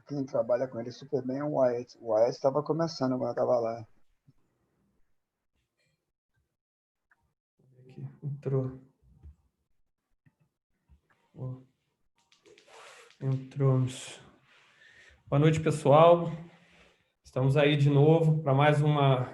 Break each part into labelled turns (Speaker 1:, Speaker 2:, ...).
Speaker 1: Quem trabalha com ele super bem é o Wyatt. O Wyatt estava começando quando eu estava lá.
Speaker 2: Aqui, entrou. Entramos. Boa noite, pessoal. Estamos aí de novo para mais uma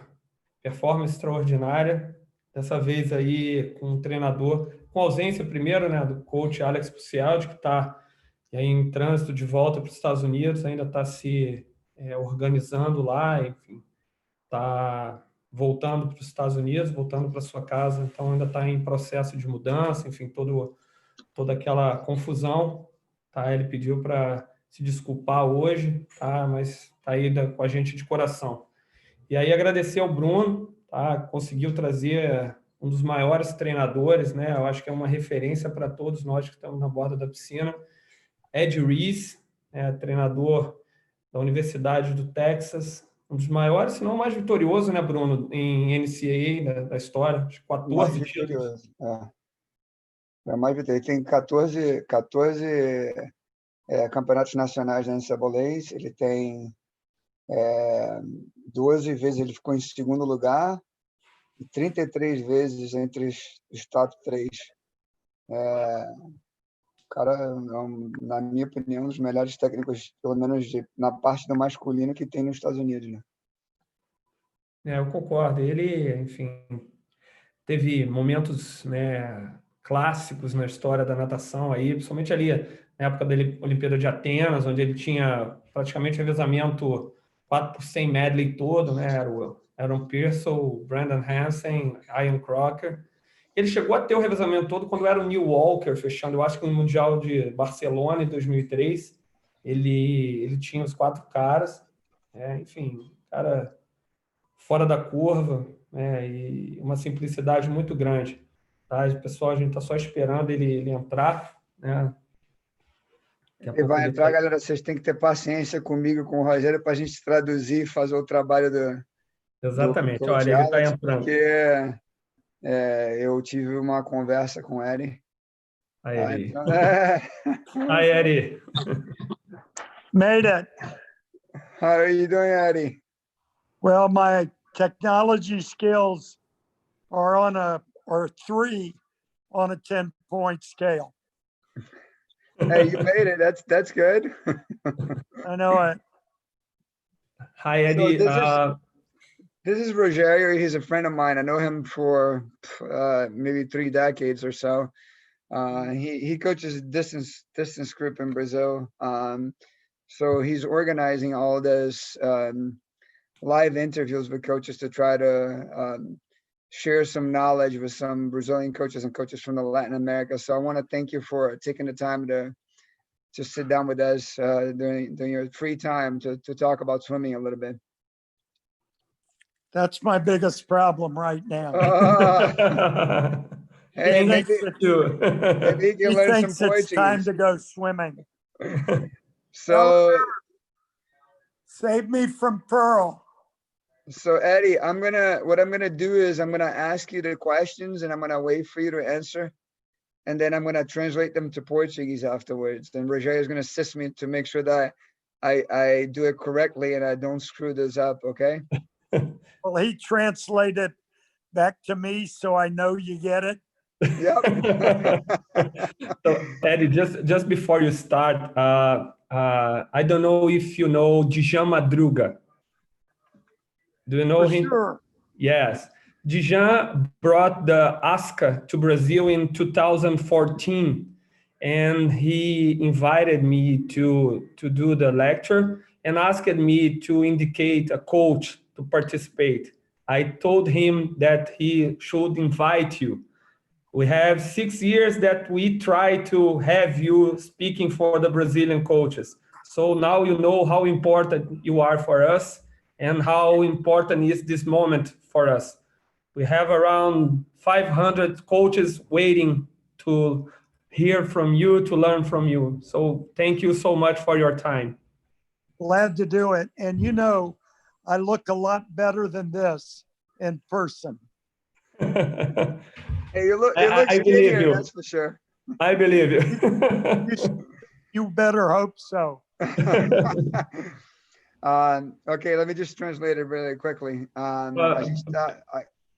Speaker 2: performance extraordinária. Dessa vez aí com um treinador, com ausência primeiro, né, do coach Alex Pucialdi, que está aí em trânsito de volta para os Estados Unidos, ainda está se organizando lá, enfim, está voltando para os Estados Unidos, voltando para sua casa, então ainda está em processo de mudança, enfim, toda aquela confusão, tá? Ele pediu para se desculpar hoje, tá? Mas está aí com a gente de coração. E aí agradecer ao Bruno, tá? Conseguiu trazer um dos maiores treinadores, né? Eu acho que é uma referência para todos nós que estamos na borda da piscina. Eddie Reese, treinador da Universidade do Texas, um dos maiores, se não o mais vitorioso, né, Bruno, em NCAA da história, de 14 títulos.
Speaker 1: É mais vitorioso. Ele tem 14 campeonatos nacionais na NCAA, ele tem 12 vezes ele ficou em segundo lugar e 33 vezes entre os top 3. O cara, na minha opinião, um dos melhores técnicos, pelo menos na parte do masculino, que tem nos Estados Unidos, né?
Speaker 2: Eu concordo. Ele, enfim, teve momentos, né, clássicos na história da natação aí, principalmente ali na época da Olimpíada de Atenas, onde ele tinha praticamente revezamento 4x100 medley todo, né? Era o Aaron Pearsall, Brandon Hansen, Ian Crocker. Ele chegou a ter o revezamento todo quando era o Neil Walker fechando, eu acho que no Mundial de Barcelona em 2003, ele tinha os 4 caras, enfim, cara fora da curva, e uma simplicidade muito grande. Tá? Pessoal, a gente está só esperando ele entrar, né?
Speaker 1: Ele vai entrar, galera, vocês têm que ter paciência comigo, com o Rogério, para a gente traduzir e fazer o trabalho
Speaker 2: Exatamente,
Speaker 1: do
Speaker 2: olha, ele está entrando.
Speaker 1: Porque eu tive uma conversa com ele.
Speaker 2: Aí, Hi, Eddie.
Speaker 3: Made it.
Speaker 1: How are you doing, Eddie?
Speaker 3: Well, my technology skills are 3 on a 10-point scale.
Speaker 1: Hey, you made it. That's good.
Speaker 3: I know it.
Speaker 2: Hi, Eddie.
Speaker 1: So this is Rogério. He's a friend of mine. I know him for maybe 3 decades or so. He coaches distance group in Brazil. So he's organizing all this live interviews with coaches to try to share some knowledge with some Brazilian coaches and coaches from Latin America. So I want to thank you for taking the time to sit down with us during your free time to talk about swimming a little bit.
Speaker 3: That's my biggest problem right now.
Speaker 1: Hey, maybe you can learn some Portuguese.
Speaker 3: It's time to go swimming.
Speaker 1: So
Speaker 3: save me from Pearl.
Speaker 1: So Eddie, what I'm gonna do is I'm gonna ask you the questions and I'm gonna wait for you to answer, and then I'm gonna translate them to Portuguese afterwards. Then Rogério is gonna assist me to make sure that I do it correctly and I don't screw this up. Okay?
Speaker 3: Well, he translated back to me, so I know you get it.
Speaker 1: Yep.
Speaker 2: So Eddie, just before you start, I don't know if you know Djan Madruga. Do you know him?
Speaker 3: Sure.
Speaker 2: Yes. Djan brought the ASCA to Brazil in 2014, and he invited me to do the lecture and asked me to indicate a coach to participate. I told him that he should invite you. We have 6 years that we try to have you speaking for the Brazilian coaches. So now you know how important you are for us and how important is this moment for us. We have around 500 coaches waiting to hear from you, to learn from you. So thank you so much for your time.
Speaker 3: Glad to do it. And you know, I look a lot better than this in person.
Speaker 1: Hey, you look
Speaker 2: I believe
Speaker 1: skinnier,
Speaker 2: you.
Speaker 1: that's for sure.
Speaker 2: I believe you.
Speaker 3: You better hope so.
Speaker 1: Okay, let me just translate it really quickly. A gente tá,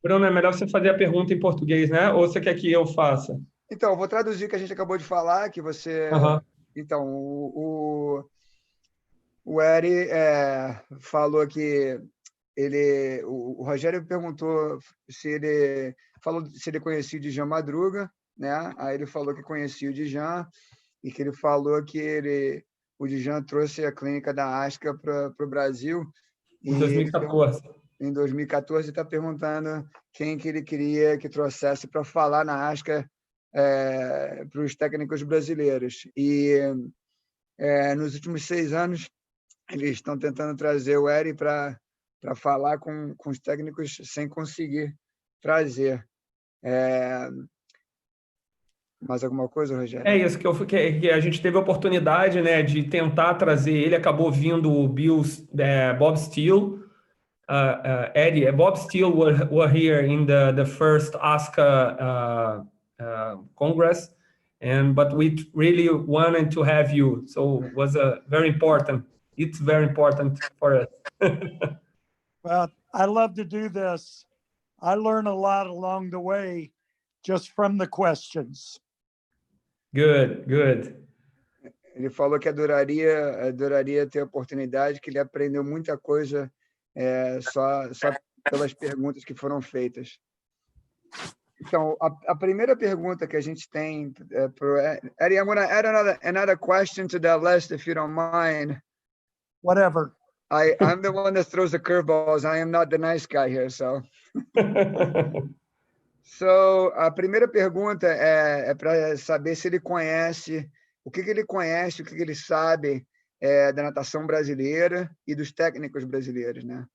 Speaker 2: Bruno, é melhor você fazer a pergunta em português, né? Ou você quer que eu faça?
Speaker 1: então, eu vou traduzir o que a gente acabou de falar, que você...
Speaker 2: Aham.
Speaker 1: Então, o Eddie falou que o Rogério perguntou se ele falou se ele conhecia o Djan Madruga, né? Aí ele falou que conhecia o Djan e que ele falou que o Djan trouxe a clínica da Asca para o Brasil
Speaker 2: Em
Speaker 1: e ele
Speaker 2: 2014.
Speaker 1: em 2014 está perguntando quem que ele queria que trouxesse para falar na Asca para os técnicos brasileiros. E nos últimos 6 anos eles estão tentando trazer o Eri para falar com os técnicos sem conseguir trazer. Mais alguma coisa, Rogério?
Speaker 2: É isso que a gente teve a oportunidade, né, de tentar trazer ele. Acabou vindo o Bob Steele, Eddie, Bob Steele were here in the first ASCA Congress, but we really wanted to have you, so it was very important. It's very important for us.
Speaker 3: Well, I love to do this. I learn a lot along the way just from the questions.
Speaker 2: Good, good.
Speaker 1: Ele falou que adoraria ter a oportunidade, que ele aprendeu muita coisa só pelas perguntas que foram feitas. Então, a primeira pergunta que a gente tem para Eddie, I'm going to add another question to that list, if you don't mind.
Speaker 3: Whatever.
Speaker 1: I'm the one that throws the curveballs. I am not the nice guy here, so. So, a primeira pergunta é para saber se ele conhece, o que ele conhece, o que ele sabe da natação brasileira e dos técnicos brasileiros, né?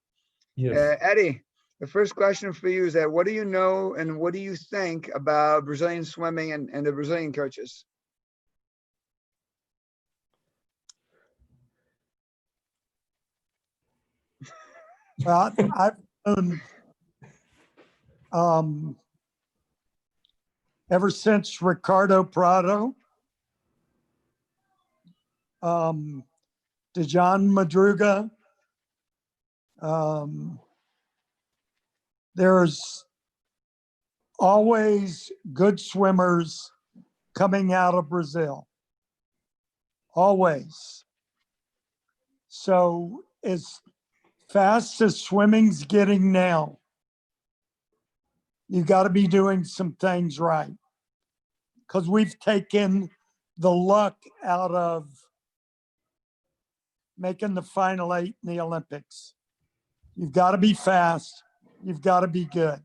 Speaker 2: Yes.
Speaker 1: Eddie, the first question for you is that what do you know and what do you think about Brazilian swimming and the Brazilian coaches?
Speaker 3: Well, I've known ever since Ricardo Prado, Djan Madruga. There's always good swimmers coming out of Brazil. Always. So as fast as swimming's getting now, you got to be doing some things right, because we've taken the luck out of making the final 8 in the Olympics. You've got to be fast. You've got to be good.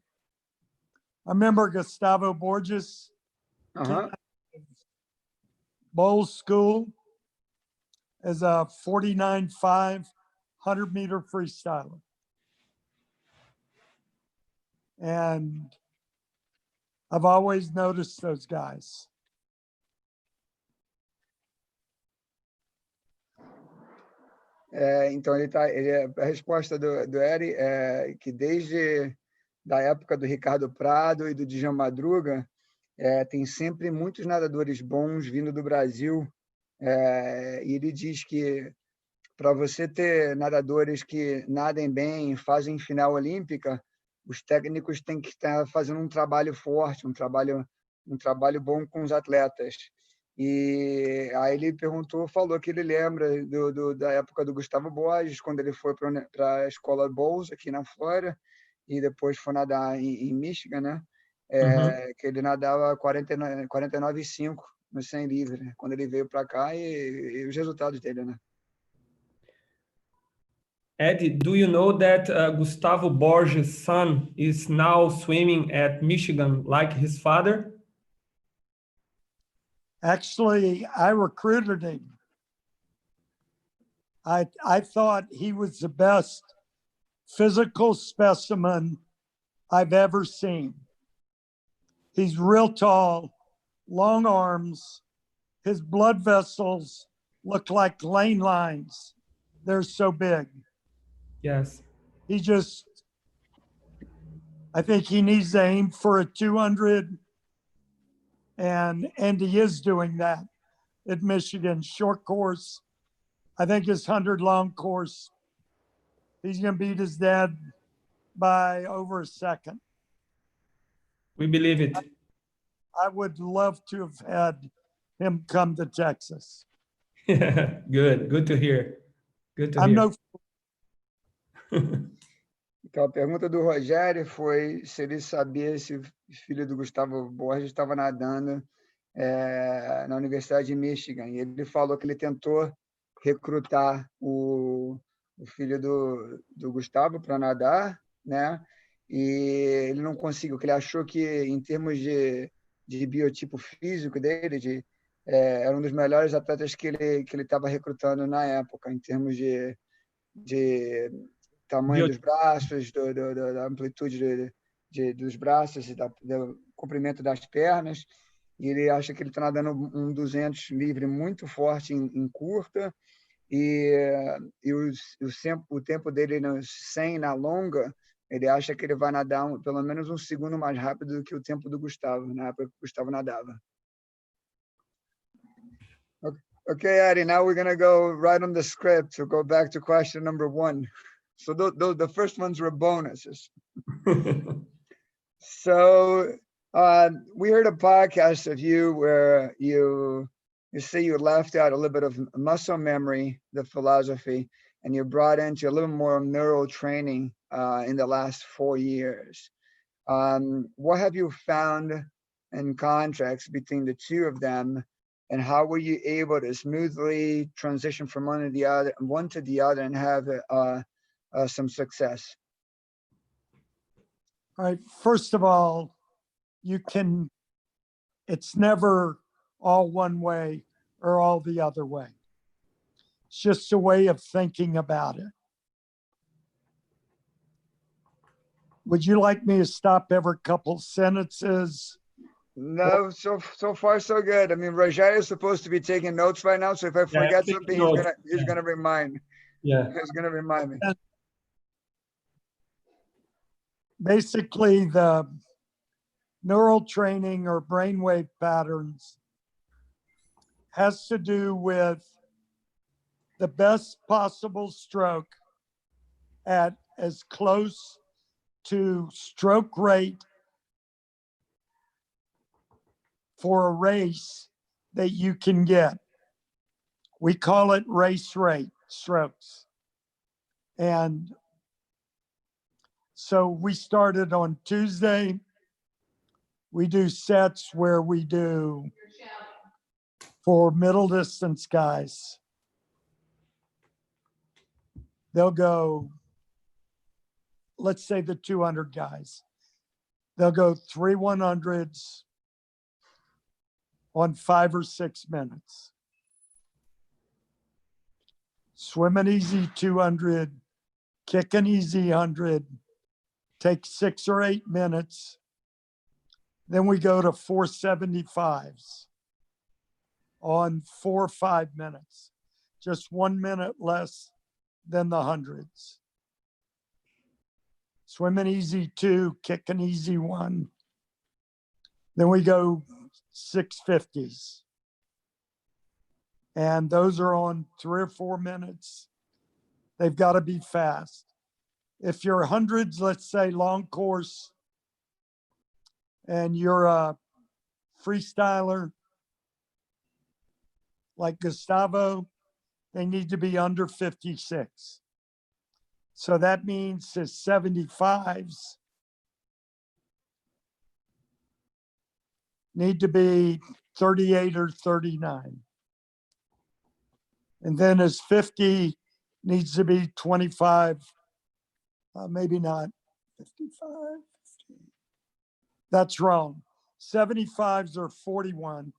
Speaker 3: I remember Gustavo Borges, Bowles School, as a 49.5 100-meter freestyler. And I've always noticed those guys.
Speaker 1: Então, a resposta do Eri é que desde da época do Ricardo Prado e do Djan Madruga, tem sempre muitos nadadores bons vindo do Brasil. E ele diz que para você ter nadadores que nadem bem, fazem final olímpica, os técnicos têm que estar fazendo um trabalho forte, um trabalho bom com os atletas. E aí ele falou que ele lembra da época do Gustavo Borges, quando ele foi para a escola Bowles, aqui na Flórida, e depois foi nadar em Michigan, né? Que ele nadava 49,5 no 100 livre, né? Quando ele veio para cá, e os resultados dele, né?
Speaker 2: Eddie, do you know that Gustavo Borges' son is now swimming at Michigan like his father?
Speaker 3: Actually, I recruited him. I thought he was the best physical specimen I've ever seen. He's real tall, long arms. His blood vessels look like lane lines. They're so big.
Speaker 2: Yes.
Speaker 3: I think he needs to aim for a 200, and he is doing that at Michigan. Short course, I think his 100 long course, he's going to beat his dad by over a second.
Speaker 2: We believe it.
Speaker 3: I would love to have had him come to Texas.
Speaker 2: Good to hear. Good to
Speaker 3: I'm
Speaker 2: hear.
Speaker 3: no
Speaker 1: Então, a pergunta do Rogério foi se ele sabia se o filho do Gustavo Borges estava nadando na Universidade de Michigan. E ele falou que ele tentou recrutar o filho do Gustavo para nadar, né? E ele não conseguiu, porque ele achou que, em termos de biotipo físico dele, era um dos melhores atletas que ele estava recrutando na época, em termos de tamanho dos braços, da amplitude dos braços e do comprimento das pernas. E ele acha que ele está nadando um 200 livre muito forte em curta, e o tempo dele no 100 na longa, ele acha que ele vai nadar pelo menos um segundo mais rápido do que o tempo do Gustavo, na época que o Gustavo nadava. Okay, Eddie, now we're going to go right on the script to go back to question number 1. So the first ones were bonuses. So we heard a podcast of you where you say you left out a little bit of muscle memory, the philosophy, and you brought into a little more neural training in the last 4 years. What have you found in contracts between the two of them, and how were you able to smoothly transition from one to the other and have some success?
Speaker 3: All right. First of all, it's never all one way or all the other way. It's just a way of thinking about it. Would you like me to stop every couple sentences?
Speaker 1: No, so far so good. I mean, Roger is supposed to be taking notes right now, so if I forget something, he's gonna remind me.
Speaker 2: Yeah.
Speaker 1: He's gonna remind me.
Speaker 3: Basically, the neural training or brainwave patterns has to do with the best possible stroke at as close to stroke rate for a race that you can get. We call it race rate strokes. And so we started on Tuesday. We do sets where we do, for middle distance guys, they'll go, let's say the 200 guys, they'll go 3 100s on 5 or 6 minutes. Swim an easy 200, kick an easy 100, take 6 or 8 minutes. Then we go to 475s on 4 or 5 minutes, just 1 minute less than the hundreds. Swim an easy 2, kick an easy 1. Then we go 650s. And those are on 3 or 4 minutes. They've got to be fast. If you're hundreds, let's say long course, and you're a freestyler like Gustavo, they need to be under 56. So that means his 75s need to be 38 or 39. And then his 50 needs to be 25, maybe not 55. 50. That's wrong. 75s are 41.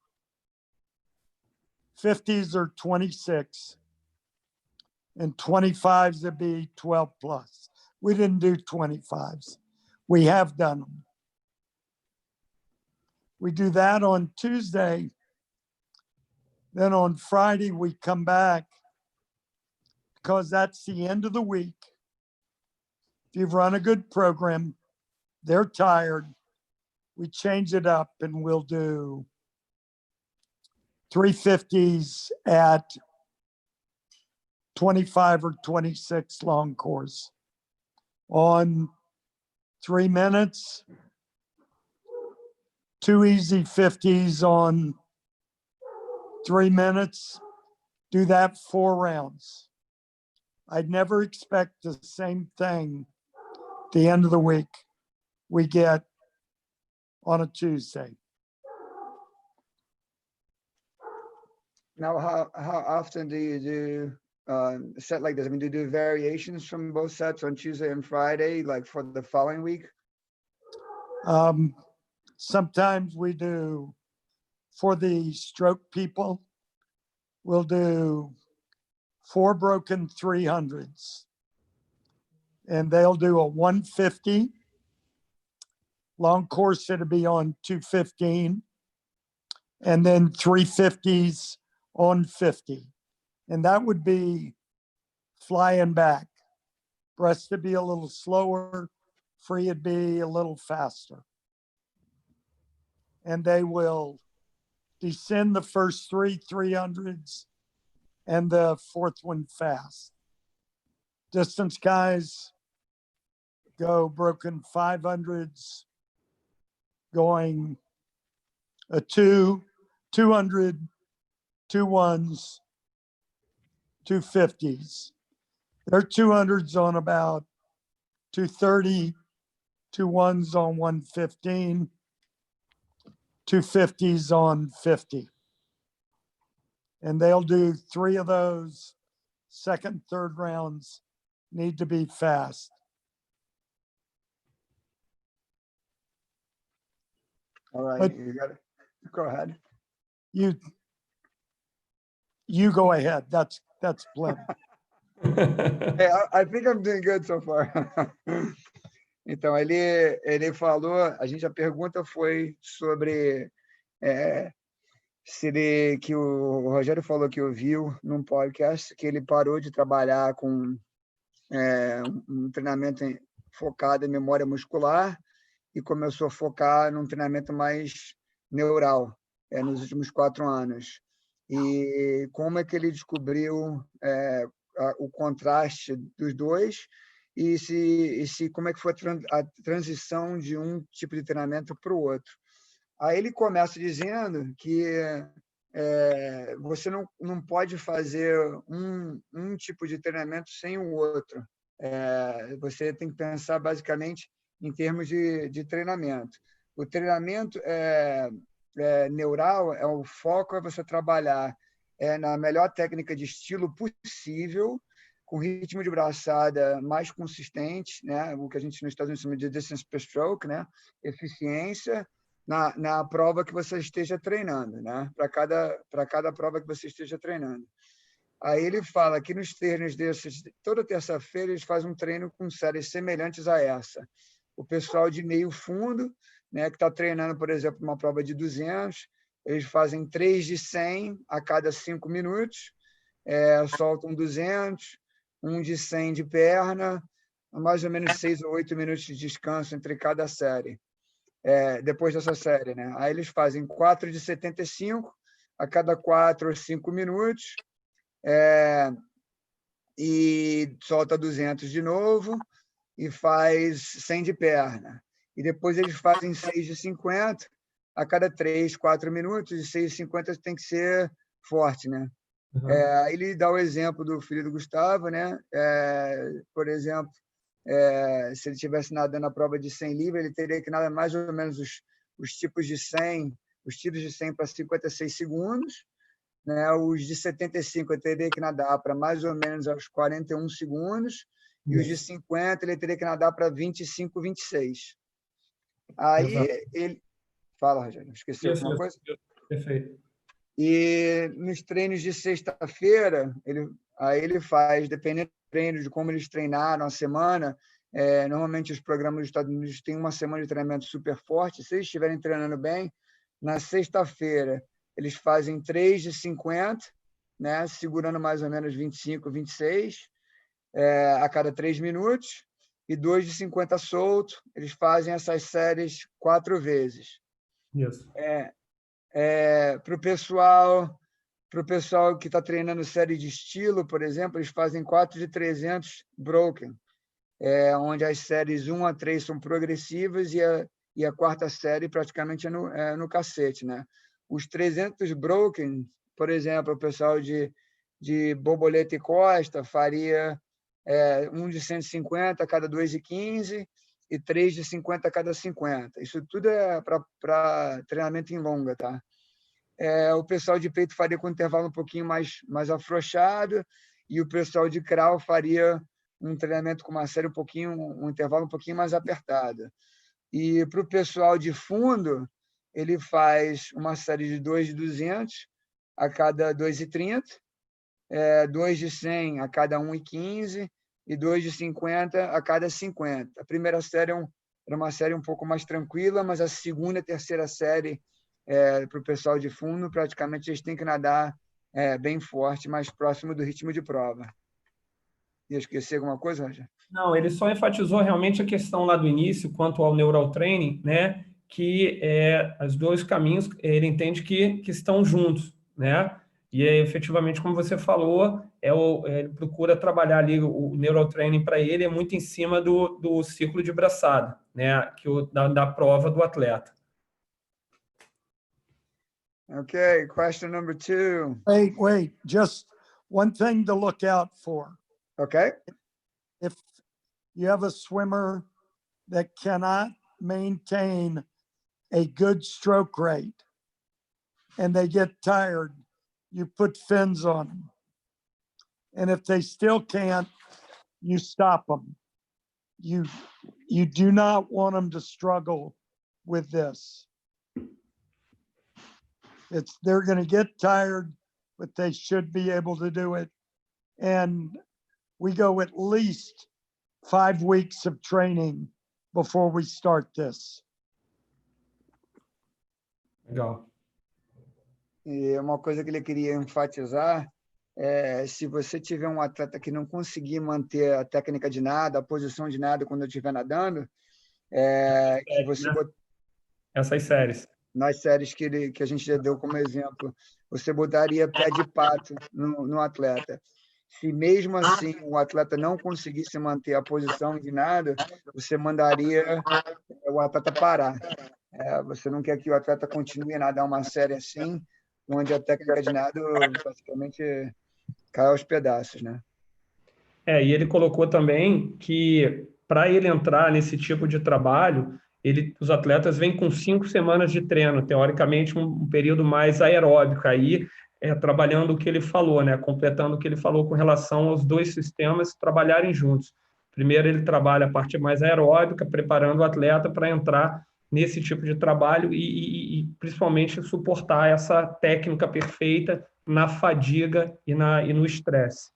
Speaker 3: 50s are 26. And 25s would be 12 plus. We didn't do 25s. We have done them. We do that on Tuesday. Then on Friday, we come back because that's the end of the week. If you've run a good program, they're tired. We change it up and we'll do 350s at 25 or 26 long course. On 3 minutes, 2 easy 50s on 3 minutes. Do that 4 rounds. I'd never expect the same thing at the end of the week we get on a Tuesday.
Speaker 1: Now, how often do you do a set like this? I mean, do you do variations from both sets on Tuesday and Friday, like for the following week?
Speaker 3: Sometimes we do, for the stroke people, we'll do 4 broken 300s. And they'll do a 150. Long course, it'll be on 215. And then 350s on 50. And that would be flying back. Breast to be a little slower, free would be a little faster. And they will descend the first 3 300s and the 4th one fast. Distance guys go broken 500s, going a 2, 200, 2 1s, 2 50s. Their 200s on about 230, 2 1s on 115, 2 50s on 50. And they'll do 3 of those. Second, third rounds need to be fast.
Speaker 1: All right,
Speaker 3: But-
Speaker 1: you got it. Go ahead.
Speaker 3: You go ahead. That's plenty.
Speaker 1: Hey, I think I'm doing good so far. Então, ele falou, a pergunta foi sobre que o Rogério falou que ouviu num podcast que ele parou de trabalhar com um treinamento focado em memória muscular e começou a focar num treinamento mais neural nos últimos 4 anos. E como é que ele descobriu o contraste dos dois e como é que foi a transição de um tipo de treinamento para o outro. Aí ele começa dizendo que você não pode fazer um tipo de treinamento sem o outro. Você tem que pensar basicamente em termos de treinamento. O treinamento neural, o foco é você trabalhar na melhor técnica de estilo possível, com ritmo de braçada mais consistente, né? O que a gente nos Estados Unidos chama de distance per stroke, né? Eficiência na prova que você esteja treinando, né? Para cada prova que você esteja treinando. Aí ele fala que nos treinos desses, toda terça-feira eles fazem um treino com séries semelhantes a essa. O pessoal de meio fundo, né, que está treinando, por exemplo, uma prova de 200, eles fazem 3 de 100 a cada 5 minutos, soltam 200, 1 de 100 de perna, mais ou menos 6 ou 8 minutos de descanso entre cada série. Depois dessa série, né? Aí eles fazem 4 de 75 a cada 4 ou 5 minutos, e solta 200 de novo e faz 100 de perna. E depois eles fazem 6 de 50 a cada 3, 4 minutos, e 6 de 50 tem que ser forte, né?
Speaker 2: Uhum.
Speaker 1: Ele dá o exemplo do filho do Gustavo, né? Por exemplo, se ele estivesse nadando a prova de 100 livres, ele teria que nadar mais ou menos os tipos de 100, os tipos de 100 para 56 segundos, né? Os de 75 ele teria que nadar para mais ou menos aos 41 segundos, e os de 50 ele teria que nadar para 25, 26. Aí ele... Fala, Rogério, esqueceu alguma coisa?
Speaker 2: Perfeito.
Speaker 1: E nos treinos de sexta-feira, ele faz, dependendo do treino, de como eles treinaram a semana, normalmente os programas dos Estados Unidos têm uma semana de treinamento super forte. Se eles estiverem treinando bem, na sexta-feira eles fazem 3 de 50, né, segurando mais ou menos 25, 26 a cada 3 minutos, e 2 de 50 solto. Eles fazem essas séries 4 vezes.
Speaker 2: Isso.
Speaker 1: Para o pessoal Para o pessoal que está treinando série de estilo, por exemplo, eles fazem 4 de 300 broken, onde as séries 1 a 3 são progressivas e a quarta série praticamente é no cacete, né? Os 300 broken, por exemplo, o pessoal de borboleta e costa faria um de 150 a cada 2,15 e 3 de 50 a cada 50. Isso tudo é para treinamento em longa, tá? O pessoal de peito faria com um intervalo um pouquinho mais afrouxado e o pessoal de crawl faria um treinamento com uma série um intervalo um pouquinho mais apertado. E para o pessoal de fundo, ele faz uma série de 2 de 200 a cada 2,30, 2 de 100 a cada 1,15 e 2 de 50 a cada 50. A primeira série era uma série um pouco mais tranquila, mas a segunda e terceira série, para o pessoal de fundo, praticamente eles têm que nadar bem forte, mais próximo do ritmo de prova. Ia esquecer alguma coisa, Roger?
Speaker 2: Não, ele só enfatizou realmente a questão lá do início, quanto ao neural training, né? Que os dois caminhos, ele entende que estão juntos, né? E efetivamente, como você falou, ele procura trabalhar ali o neural training para ele é muito em cima do ciclo de braçada, né? Da prova do atleta.
Speaker 1: Okay, question number 2.
Speaker 3: Wait, just one thing to look out for.
Speaker 1: Okay.
Speaker 3: If you have a swimmer that cannot maintain a good stroke rate and they get tired, you put fins on them. And if they still can't, you stop them. You do not want them to struggle with this. They're going to get tired, but they should be able to do it. And we go at least 5 weeks of training before we start this.
Speaker 2: Legal.
Speaker 1: E uma coisa que ele queria enfatizar se você tiver um atleta que não conseguir manter a técnica de nada, a posição de nada quando estiver nadando, que você
Speaker 2: Essas séries.
Speaker 1: nas séries que a gente já deu como exemplo, você botaria pé de pato no atleta. Se mesmo assim o atleta não conseguisse manter a posição de nada, você mandaria o atleta parar. Você não quer que o atleta continue a nadar uma série assim, onde a técnica de nada praticamente cai aos pedaços, né?
Speaker 2: E ele colocou também que para ele entrar nesse tipo de trabalho, os atletas vêm com 5 semanas de treino, teoricamente um período mais aeróbico, aí trabalhando o que ele falou, né? Completando o que ele falou com relação aos dois sistemas trabalharem juntos. Primeiro ele trabalha a parte mais aeróbica, preparando o atleta para entrar nesse tipo de trabalho e principalmente suportar essa técnica perfeita na fadiga e no estresse.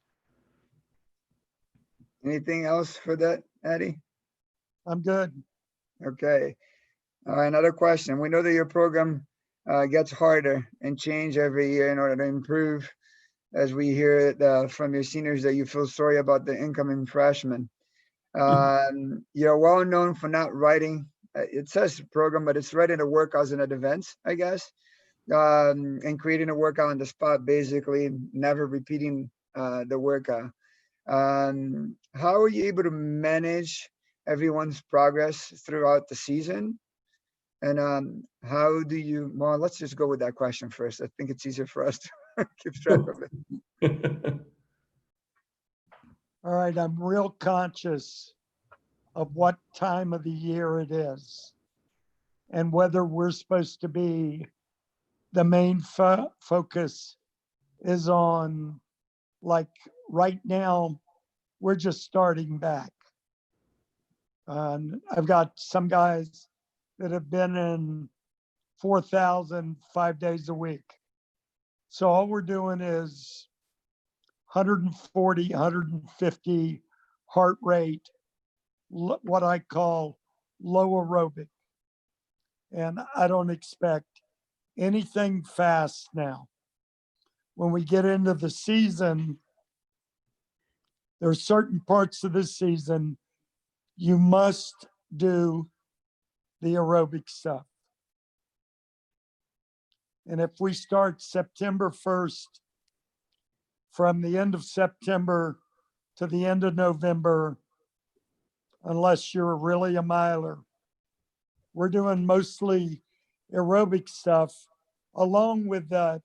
Speaker 1: Anything else for that, Eddie?
Speaker 3: I'm good.
Speaker 1: Okay. Another question. We know that your program gets harder and change every year in order to improve. As we hear it from your seniors that you feel sorry about the incoming freshmen. You're well known for not writing. It says program, but it's writing the workouts and events, I guess, and creating a workout on the spot, basically never repeating the workout. How are you able to manage everyone's progress throughout the season? And how do you, well, let's just go with that question first. I think it's easier for us to keep track of it.
Speaker 3: All right, I'm real conscious of what time of the year it is and whether we're supposed to be, the main focus is on, like right now, we're just starting back. I've got some guys that have been in 4,000 5 days a week. So all we're doing is 140, 150 heart rate, what I call low aerobic. And I don't expect anything fast now. When we get into the season, there are certain parts of this season you must do the aerobic stuff. And if we start September 1st from the end of September to the end of November, unless you're really a miler. We're doing mostly aerobic stuff along with the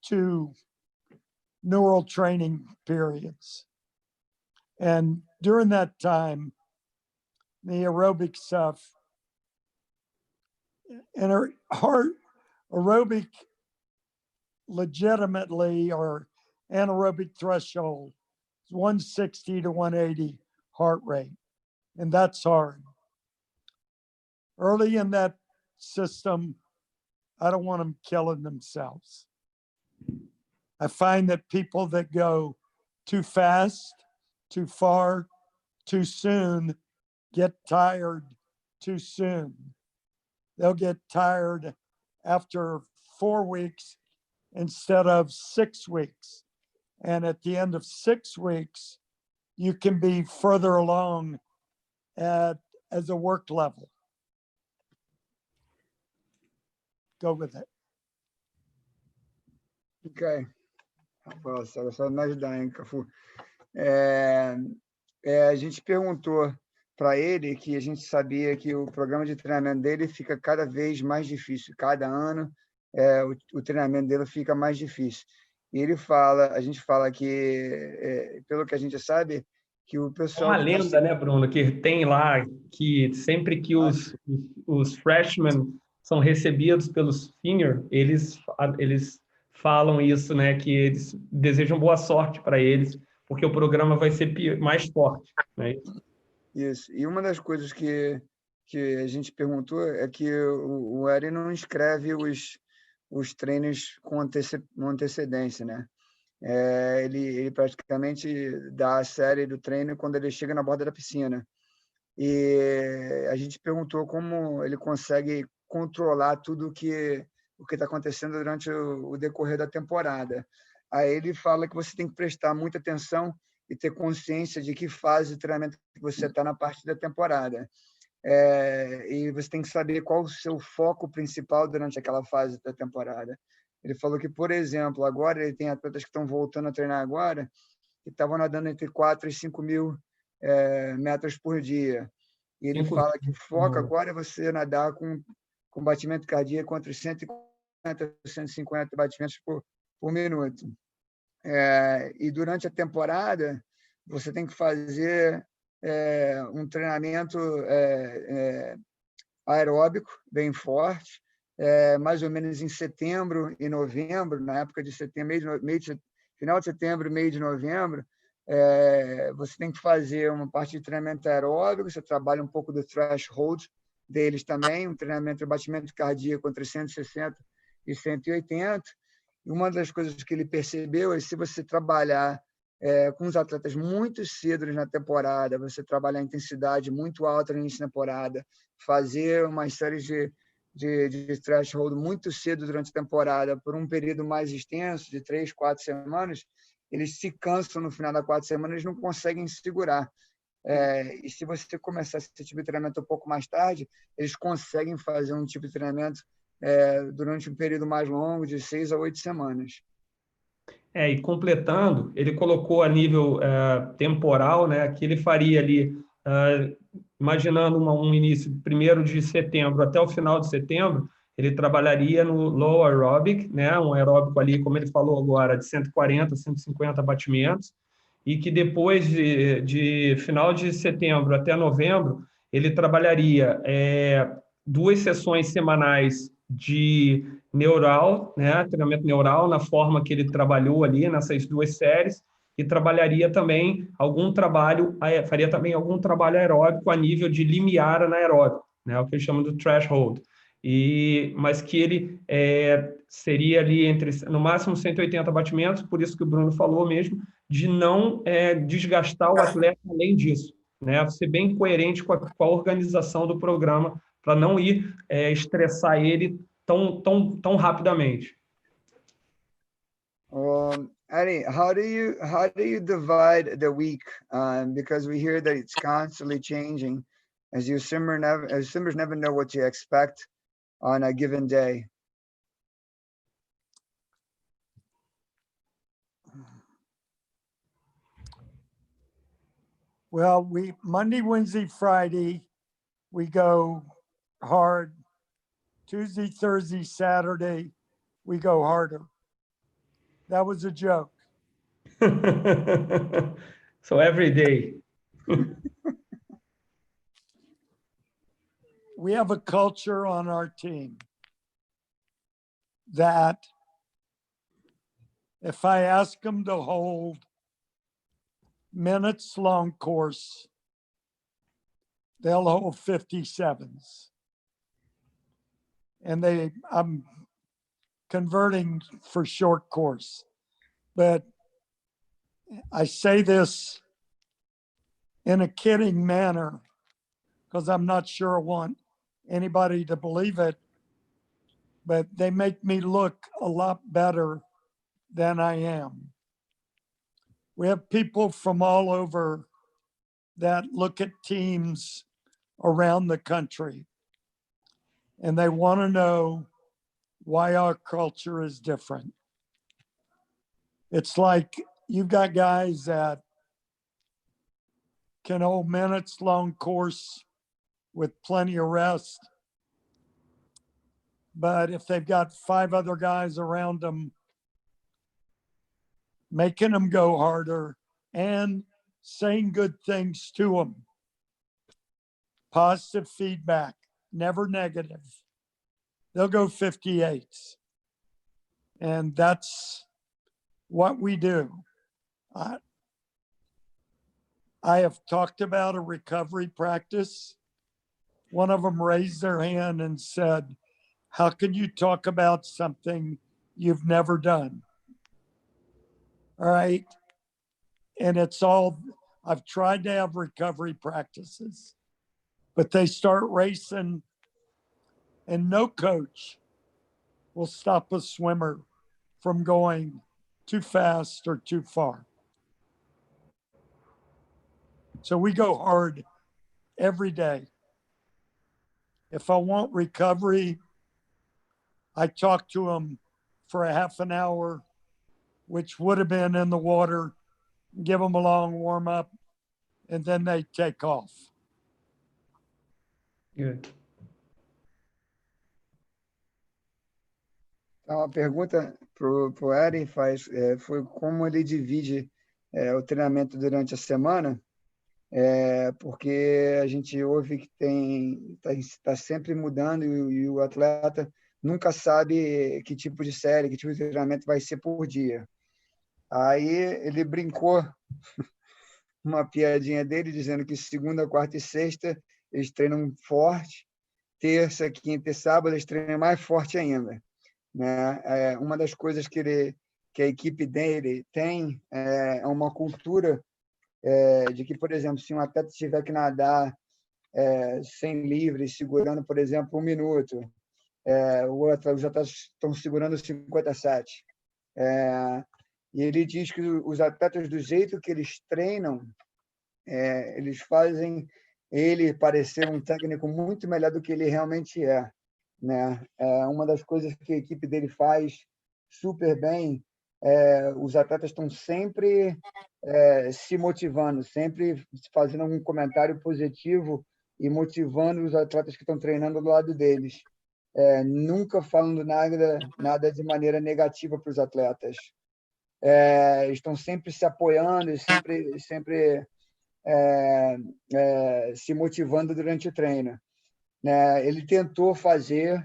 Speaker 3: 2 neural training periods. And during that time, the aerobic stuff and our heart aerobic legitimately or anaerobic threshold is 160 to 180 heart rate. And that's hard. Early in that system, I don't want them killing themselves. I find that people that go too fast, too far, too soon, get tired too soon. They'll get tired after 4 weeks instead of 6 weeks. And at the end of 6 weeks, you can be further along as a work level. Go with it.
Speaker 1: Ok. Só me ajudar, hein, Cafu? A gente perguntou para ele que a gente sabia que o programa de treinamento dele fica cada vez mais difícil. Cada ano, o treinamento dele fica mais difícil. E ele fala, a gente fala que, pelo que a gente sabe, que o
Speaker 2: É
Speaker 1: pessoal...
Speaker 2: uma lenda, né, Bruno, que tem lá que sempre que os freshmen são recebidos pelos senior, eles falam isso, né, que eles desejam boa sorte para eles, porque o programa vai ser mais forte, né?
Speaker 1: Isso. E uma das coisas que a gente perguntou é que o Eddie não escreve os treinos com antecedência, né? Ele praticamente dá a série do treino quando ele chega na borda da piscina. E a gente perguntou como ele consegue controlar tudo o que está acontecendo durante o decorrer da temporada. Aí ele fala que você tem que prestar muita atenção e ter consciência de que fase de treinamento que você está na parte da temporada. E você tem que saber qual o seu foco principal durante aquela fase da temporada. Ele falou que, por exemplo, agora ele tem atletas que estão voltando a treinar agora, que estavam nadando entre 4 e 5 mil metros por dia. E ele fala que o foco agora é você nadar com batimento cardíaco entre 140 e 150 batimentos por minuto. E durante a temporada, você tem que fazer um treinamento aeróbico bem forte, mais ou menos em setembro e novembro, na época de setembro, final de setembro, meio de novembro, você tem que fazer uma parte de treinamento aeróbico, você trabalha um pouco do threshold deles também, um treinamento de batimento cardíaco entre 160 e 180. E uma das coisas que ele percebeu é que se você trabalhar com os atletas muito cedo na temporada, você trabalhar a intensidade muito alta no início da temporada, fazer uma série de threshold muito cedo durante a temporada, por um período mais extenso, de 3, 4 semanas, eles se cansam no final das 4 semanas, eles não conseguem segurar. E se você começar esse tipo de treinamento um pouco mais tarde, eles conseguem fazer um tipo de treinamento durante um período mais longo, de 6 a 8 semanas.
Speaker 2: E completando, ele colocou a nível temporal, né, que ele faria ali, imaginando um início de 1º de setembro até o final de setembro, ele trabalharia no low aerobic, né, um aeróbico ali, como ele falou agora, de 140, 150 batimentos, e que depois de final de setembro até novembro, ele trabalharia 2 sessões semanais de neural, né, treinamento neural, na forma que ele trabalhou ali nessas 2 séries, e trabalharia também faria também algum trabalho aeróbico a nível de limiar anaeróbico, né, o que eles chamam de threshold, mas que ele seria ali no máximo 180 batimentos, por isso que o Bruno falou mesmo, de não desgastar o atleta além disso, né, ser bem coerente com a organização do programa, para não ir estressar ele tão rapidamente.
Speaker 1: Eddie, how do you divide the week? Because we hear that it's constantly changing, as swimmers never know what to expect on a given day.
Speaker 3: Well, Monday, Wednesday, Friday, we go hard. Tuesday, Thursday, Saturday, we go harder. That was a joke.
Speaker 2: So every day.
Speaker 3: We have a culture on our team that if I ask them to hold minutes long course, they'll hold 57s. And I'm converting for short course. But I say this in a kidding manner because I'm not sure I want anybody to believe it, but they make me look a lot better than I am. We have people from all over that look at teams around the country and they want to know why our culture is different. It's like you've got guys that can hold minutes long course with plenty of rest. But if they've got 5 other guys around them, making them go harder and saying good things to them, positive feedback, never negative, they'll go 58s. And that's what we do. I have talked about a recovery practice. One of them raised their hand and said, how can you talk about something you've never done? All right. And I've tried to have recovery practices, but they start racing and no coach will stop a swimmer from going too fast or too far. So we go hard every day. If I want recovery, I talk to them for a half an hour, which would have been in the water, give them a long warm up, and then they take off.
Speaker 2: Good.
Speaker 1: Então, a pergunta pro Eddie foi como ele divide o treinamento durante a semana, porque a gente ouve que está sempre mudando e o atleta nunca sabe que tipo de série, que tipo de treinamento vai ser por dia. Aí ele brincou uma piadinha dele, dizendo que segunda, quarta e sexta eles treinam forte, terça, quinta e sábado eles treinam mais forte ainda. Né? Uma das coisas que a equipe dele tem é uma cultura de que, por exemplo, se um atleta tiver que nadar 100 livres, segurando, por exemplo, 1 minuto, os atletas estão segurando 57. E ele diz que os atletas, do jeito que eles treinam, eles fazem ele parecer um técnico muito melhor do que ele realmente é. Né? Uma das coisas que a equipe dele faz super bem, os atletas estão sempre se motivando, sempre fazendo algum comentário positivo e motivando os atletas que estão treinando do lado deles. Nunca falando nada de maneira negativa para os atletas. Estão sempre se apoiando e sempre se motivando durante o treino. Ele tentou fazer,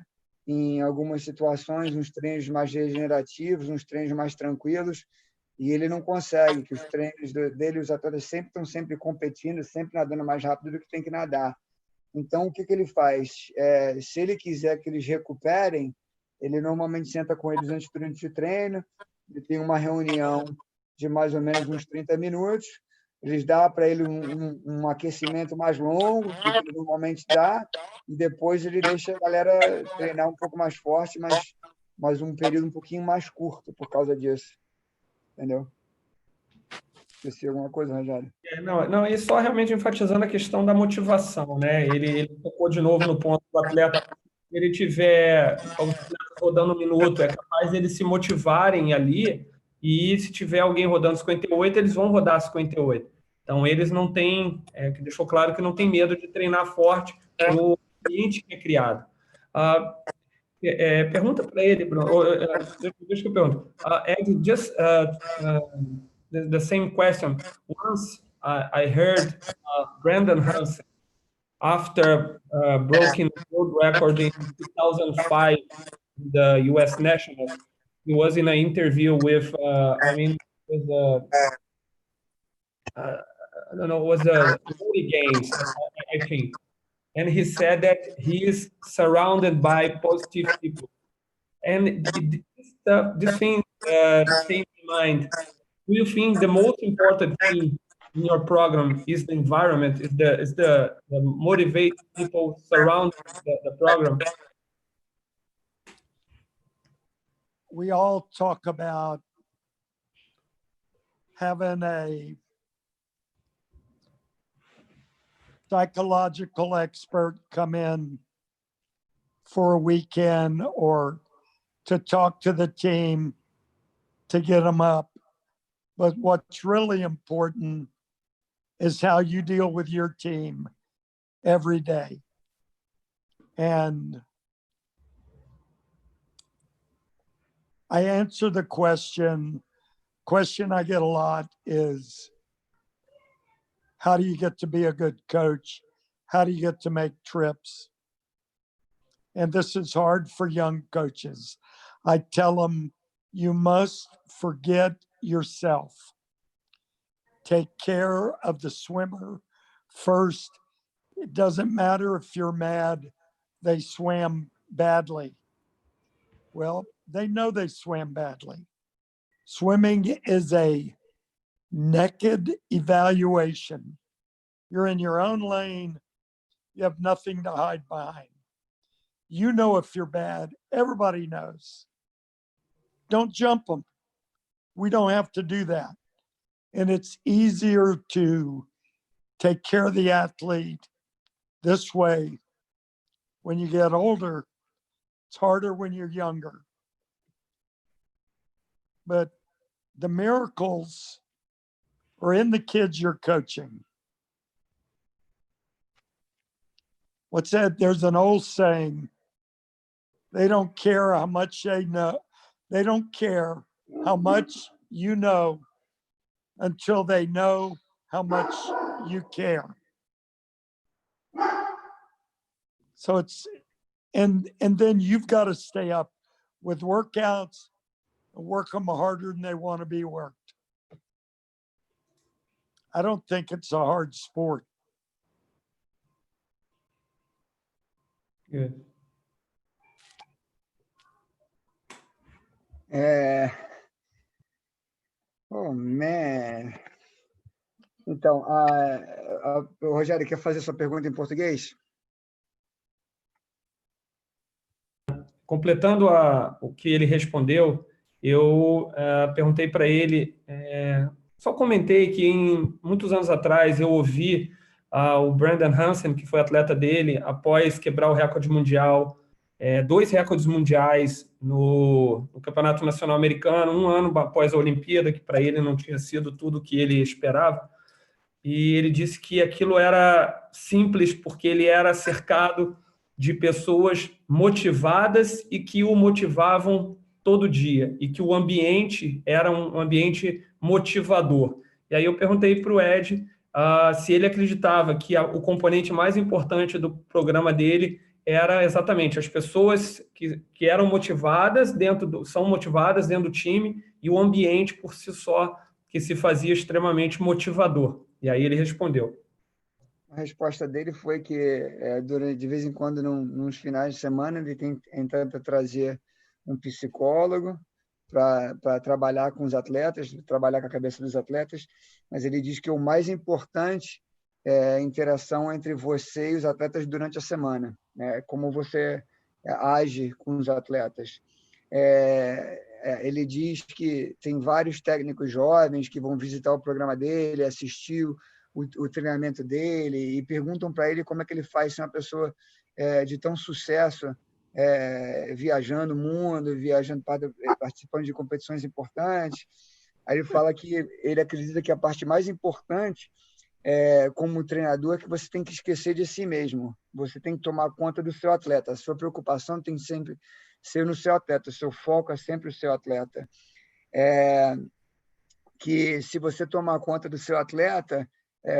Speaker 1: em algumas situações, uns treinos mais regenerativos, uns treinos mais tranquilos, e ele não consegue, que os treinos dele, os atletas estão sempre competindo, sempre nadando mais rápido do que tem que nadar. Então, o que ele faz? Se ele quiser que eles recuperem, ele normalmente senta com eles antes durante o treino, ele tem uma reunião de mais ou menos uns 30 minutos, eles dão para ele um aquecimento mais longo do que ele normalmente dá, e depois ele deixa a galera treinar um pouco mais forte, mas um período um pouquinho mais curto por causa disso. Entendeu? Esqueci alguma coisa, Rogério?
Speaker 2: Não, e só realmente enfatizando a questão da motivação, né? Ele tocou de novo no ponto do atleta. Se ele tiver rodando 1 minuto, é capaz deles se motivarem ali, e se tiver alguém rodando 58, eles vão rodar 58. Então, eles não têm, que deixou claro que não tem medo de treinar forte no ambiente que é criado. Pergunta para ele, Bruno, deixa que eu pergunto. Ed, just the same question. Once I heard Brandon Hansen, after breaking the world record in 2005, the U.S. Nationals, he was in an interview with, it was I don't know, it was a Olympic Games, I think. And he said that he is surrounded by positive people. And this thing came to mind. Do you think the most important thing in your program is the environment, is the motivate people surround the program?
Speaker 3: We all talk about having a psychological expert come in for a weekend or to talk to the team to get them up. But what's really important is how you deal with your team every day. And I answer the question I get a lot is, how do you get to be a good coach? How do you get to make trips? And this is hard for young coaches. I tell them, you must forget yourself. Take care of the swimmer first. It doesn't matter if you're mad they swam badly. Well, they know they swam badly. Swimming is a naked evaluation. You're in your own lane. You have nothing to hide behind. You know if you're bad. Everybody knows. Don't jump them. We don't have to do that. And it's easier to take care of the athlete this way. When you get older, it's harder when you're younger. But the miracles are in the kids you're coaching. What's that? There's an old saying, they don't care how much they know. They don't care how much you know until they know how much you care. So it's, and then you've got to stay up with workouts and work them harder than they want to be worked. I don't think it's a hard sport.
Speaker 2: Good.
Speaker 1: Oh, man. Então, o Rogério, quer fazer sua pergunta em português?
Speaker 2: Completando o que ele respondeu, eu perguntei para ele, só comentei que muitos anos atrás eu ouvi o Brandon Hansen, que foi atleta dele, após quebrar o recorde mundial, 2 recordes mundiais no Campeonato Nacional Americano, um ano após a Olimpíada, que para ele não tinha sido tudo o que ele esperava. E ele disse que aquilo era simples porque ele era cercado de pessoas motivadas e que o motivavam todo dia, e que o ambiente era um ambiente motivador. E aí eu perguntei para o Ed se ele acreditava que o componente mais importante do programa dele era exatamente as pessoas que eram motivadas são motivadas dentro do time, e o ambiente por si só que se fazia extremamente motivador. E aí ele respondeu.
Speaker 1: A resposta dele foi que, de vez em quando, nos finais de semana, ele tenta trazer um psicólogo para trabalhar com os atletas, trabalhar com a cabeça dos atletas, mas ele diz que o mais importante é a interação entre você e os atletas durante a semana, né? Como você age com os atletas. Ele diz que tem vários técnicos jovens que vão visitar o programa dele, assistir o treinamento dele e perguntam para ele como é que ele faz ser uma pessoa de tão sucesso, viajando o mundo, participando de competições importantes. Aí ele fala que ele acredita que a parte mais importante como treinador, que você tem que esquecer de si mesmo. Você tem que tomar conta do seu atleta. A sua preocupação tem que sempre ser no seu atleta. O seu foco é sempre o seu atleta. Que se você tomar conta do seu atleta,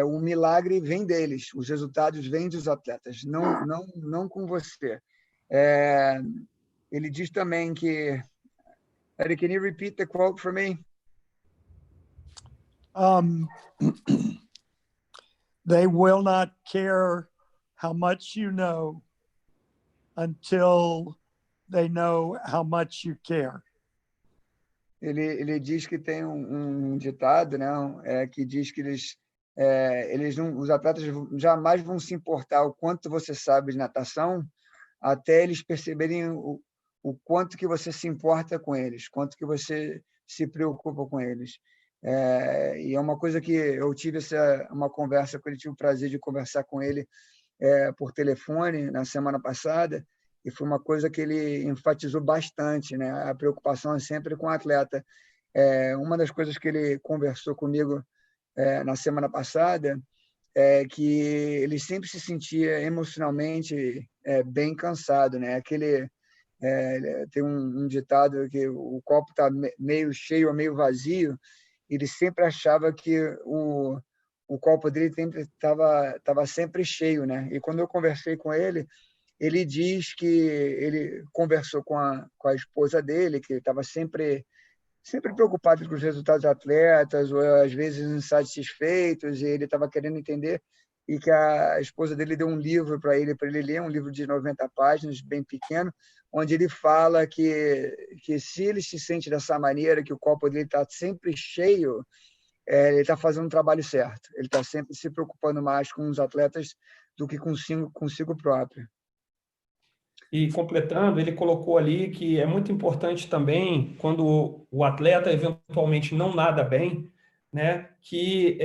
Speaker 1: o milagre vem deles. Os resultados vêm dos atletas, não com você. Ele diz também que... Eddie, can you repeat the quote for me?
Speaker 3: They will not care how much you know until they know how much you care.
Speaker 1: Ele diz que tem um ditado, né, que diz que os atletas jamais vão se importar o quanto você sabe de natação até eles perceberem o quanto que você se importa com eles, quanto que você se preocupa com eles. E é uma coisa que eu tive uma conversa com ele, tive o prazer de conversar com ele por telefone na semana passada, e foi uma coisa que ele enfatizou bastante, né? A preocupação é sempre com o atleta. Uma das coisas que ele conversou comigo na semana passada é que ele sempre se sentia emocionalmente bem cansado, né? Tem um ditado que o copo está meio cheio ou meio vazio. Ele sempre achava que o copo dele estava sempre cheio, né? E quando eu conversei com ele, ele diz que ele conversou com a esposa dele, que estava sempre preocupado com os resultados dos atletas, ou às vezes insatisfeitos, e ele estava querendo entender, e que a esposa dele deu um livro para ele ler, um livro de 90 páginas, bem pequeno, onde ele fala que se ele se sente dessa maneira, que o copo dele está sempre cheio, ele está fazendo um trabalho certo. Ele está sempre se preocupando mais com os atletas do que consigo próprio.
Speaker 2: E completando, ele colocou ali que é muito importante também, quando o atleta eventualmente não nada bem, né, que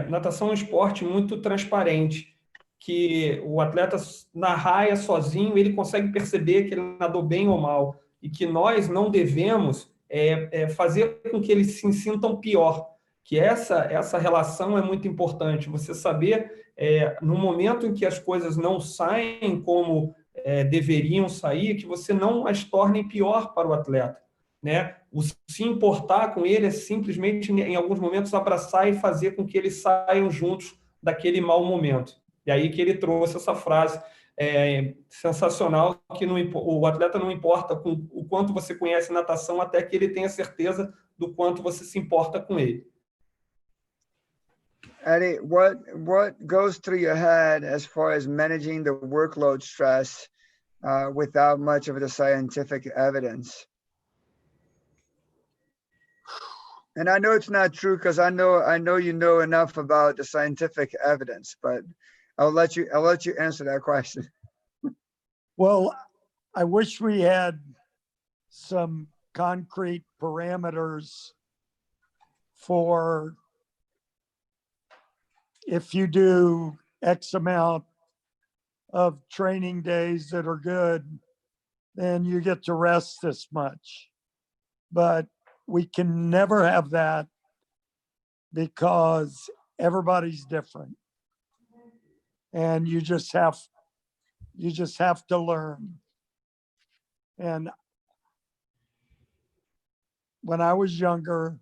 Speaker 2: natação é um esporte muito transparente, que o atleta na raia sozinho, ele consegue perceber que ele nadou bem ou mal, e que nós não devemos fazer com que eles se sintam pior, que essa relação é muito importante, você saber, no momento em que as coisas não saem como deveriam sair, que você não as torne pior para o atleta, né? O se importar com ele é simplesmente, em alguns momentos, abraçar e fazer com que eles saiam juntos daquele mau momento. E aí que ele trouxe essa frase sensacional, que o atleta não importa com o quanto você conhece natação, até que ele tenha certeza do quanto você se importa com ele.
Speaker 1: Eddie, what goes through your head as far as managing the workload stress without much of the scientific evidence? And I know it's not true because I know you know enough about the scientific evidence, but I'll let you answer that question.
Speaker 3: Well, I wish we had some concrete parameters for if you do X amount of training days that are good, then you get to rest this much. But we can never have that because everybody's different. And you just have to learn. And when I was younger,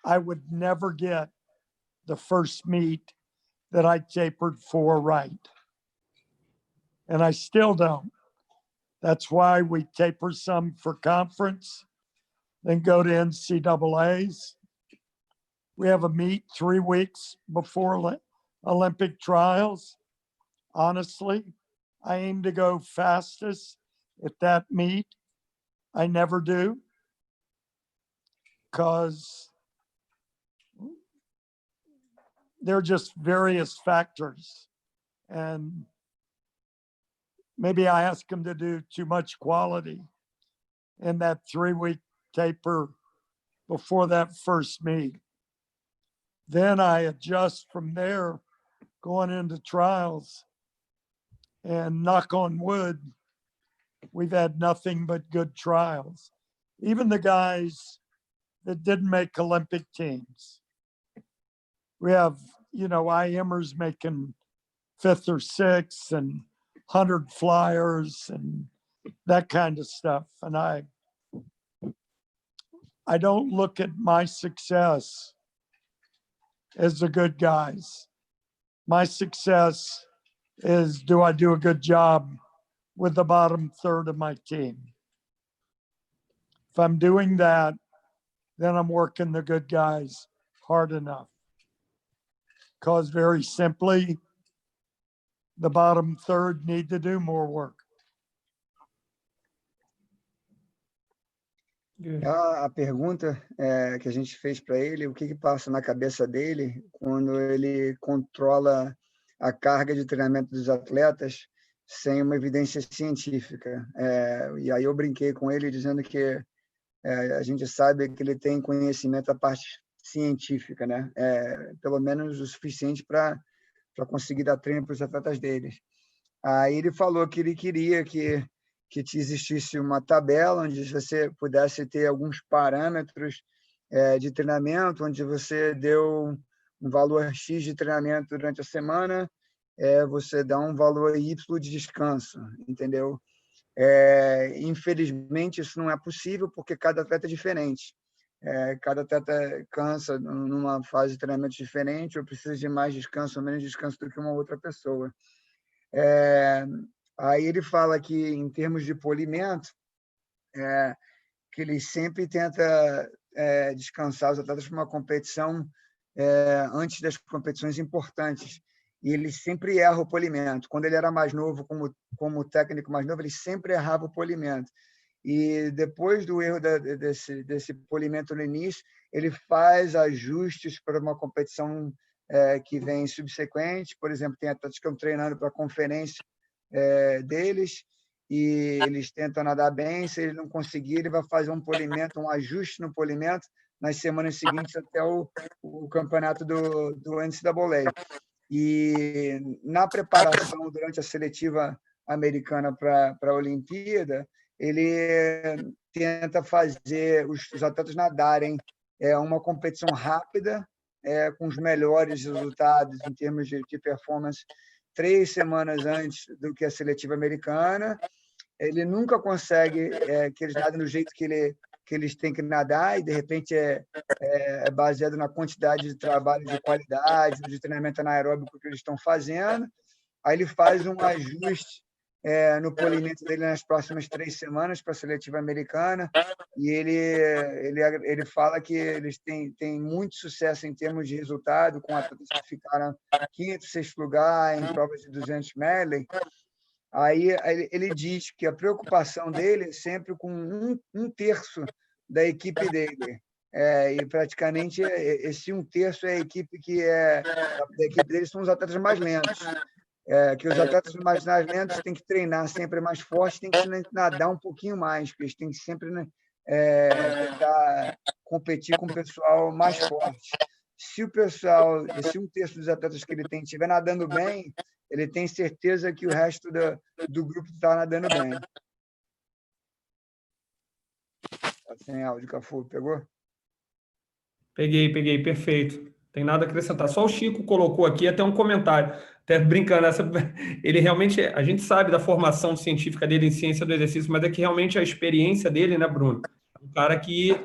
Speaker 3: I would never get the first meet that I tapered for right. And I still don't. That's why we taper some for conference, then go to NCAAs. We have a meet 3 weeks before Olympic trials. Honestly, I aim to go fastest at that meet. I never do, because they're just various factors. And maybe I ask them to do too much quality in that 3-week taper before that first meet. Then I adjust from there going into trials, and knock on wood, we've had nothing but good trials. Even the guys that didn't make Olympic teams, we have, you know, IMers making 5th or 6th and 100 flyers and that kind of stuff. And I don't look at my success as the good guys. My success is, do I do a good job with the bottom third of my team? If I'm doing that, then I'm working the good guys hard enough. Because very simply, the bottom third need to do more work.
Speaker 2: Good.
Speaker 1: A pergunta que a gente fez para ele, o que passa na cabeça dele quando ele controla a carga de treinamento dos atletas sem uma evidência científica. E aí eu brinquei com ele dizendo que a gente sabe que ele tem conhecimento da parte científica, né? Pelo menos o suficiente para conseguir dar treino para os atletas deles. Aí ele falou que ele queria que existisse uma tabela onde você pudesse ter alguns parâmetros de treinamento, onde você deu um valor X de treinamento durante a semana, você dá um valor Y de descanso, entendeu? Infelizmente, isso não é possível, porque cada atleta é diferente. Cada atleta cansa numa fase de treinamento diferente, ou precisa de mais descanso ou menos descanso do que uma outra pessoa. Aí ele fala que, em termos de polimento, que ele sempre tenta descansar os atletas para uma competição antes das competições importantes. E ele sempre erra o polimento. Quando ele era mais novo, como técnico mais novo, ele sempre errava o polimento. E depois do erro desse polimento no início, ele faz ajustes para uma competição que vem subsequente. Por exemplo, tem atletas que estão treinando para a conferência deles e eles tentam nadar bem. Se ele não conseguir, ele vai fazer um polimento, um ajuste no polimento nas semanas seguintes até o campeonato do NCAA. E na preparação durante a seletiva americana para a Olimpíada, ele tenta fazer os atletas nadarem uma competição rápida, com os melhores resultados em termos de performance 3 semanas antes do que a seletiva americana. Ele nunca consegue que eles nadem do jeito que eles têm que nadar, e de repente é baseado na quantidade de trabalho de qualidade, de treinamento anaeróbico que eles estão fazendo. Aí ele faz um ajuste no polimento dele nas próximas 3 semanas para a seletiva americana, e ele fala que eles têm muito sucesso em termos de resultado, com atletas que ficaram 5º, 6º lugar em provas de 200 medley. Aí ele diz que a preocupação dele é sempre com um terço da equipe dele. E praticamente esse 1/3 é a equipe da equipe dele são os atletas mais lentos. Que os atletas mais lentos têm que treinar sempre mais forte, têm que nadar um pouquinho mais, porque eles têm que sempre tentar competir com o pessoal mais forte. Se o pessoal, esse 1/3 dos atletas que ele tem, estiver nadando bem, ele tem certeza que o resto do grupo está nadando bem. Tá sem áudio, Cafu, pegou?
Speaker 2: Peguei, perfeito. Tem nada a acrescentar. Só o Chico colocou aqui até um comentário, até brincando, ele realmente, a gente sabe da formação científica dele em ciência do exercício, mas é que realmente a experiência dele, né, Bruno? É um cara que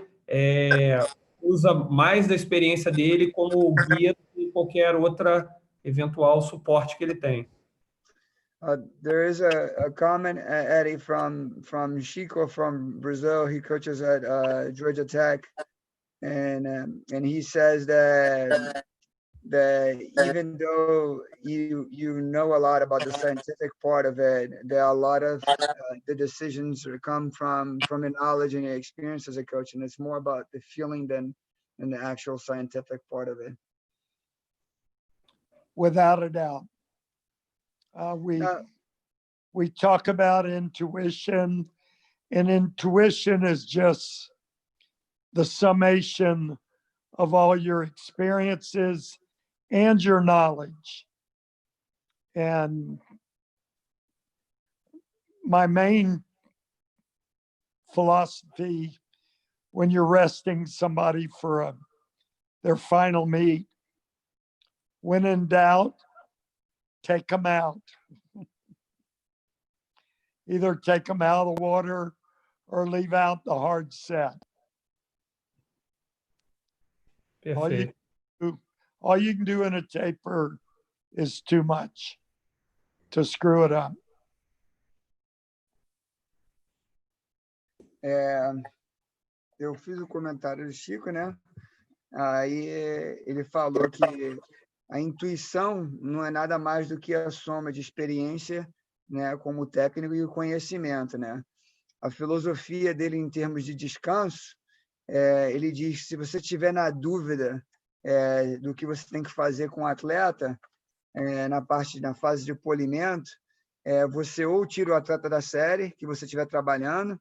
Speaker 2: usa mais da experiência dele como guia do que qualquer outra eventual suporte que ele tem.
Speaker 1: There is a comment, Eddie, from Chico from Brazil. He coaches at Georgia Tech, and he says that even though you know a lot about the scientific part of it, there are a lot of the decisions that come from your knowledge and your experience as a coach, and it's more about the feeling than the actual scientific part of it.
Speaker 3: Without a doubt. We talk about intuition, and intuition is just the summation of all your experiences and your knowledge. And my main philosophy when you're resting somebody for their final meet When in doubt, take them out. Either take them out of the water or leave out the hard set.
Speaker 2: Perfeito.
Speaker 3: All you can do in a taper is too much to screw it up.
Speaker 1: Eu fiz o comentário do Chico, né? Aí ele falou que a intuição não é nada mais do que a soma de experiência, né, como técnico e o conhecimento, né? A filosofia dele em termos de descanso, ele diz que se você tiver na dúvida do que você tem que fazer com o atleta, na fase de polimento, você ou tira o atleta da série que você estiver trabalhando,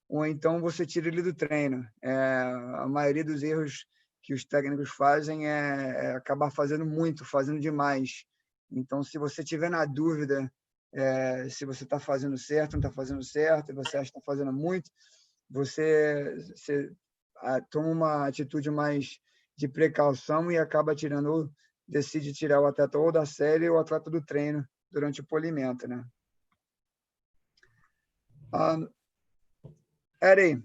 Speaker 1: ou então você tira ele do treino. A maioria dos erros que os técnicos fazem é acabar fazendo demais. Então, se você tiver na dúvida se você está fazendo certo, não está fazendo certo, e você acha que está fazendo muito, você toma uma atitude mais de precaução e decide tirar o atleta ou da série ou o atleta do treino durante o polimento, né? Eddie,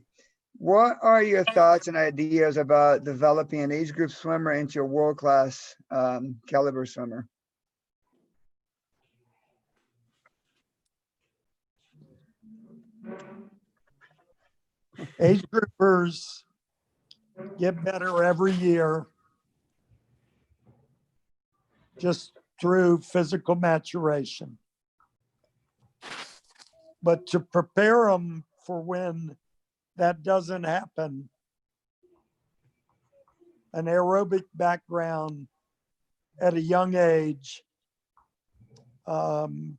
Speaker 1: what are your thoughts and ideas about developing an age group swimmer into a world-class caliber swimmer?
Speaker 3: Age groupers get better every year just through physical maturation. But to prepare them for when that doesn't happen, an aerobic background at a young age, 11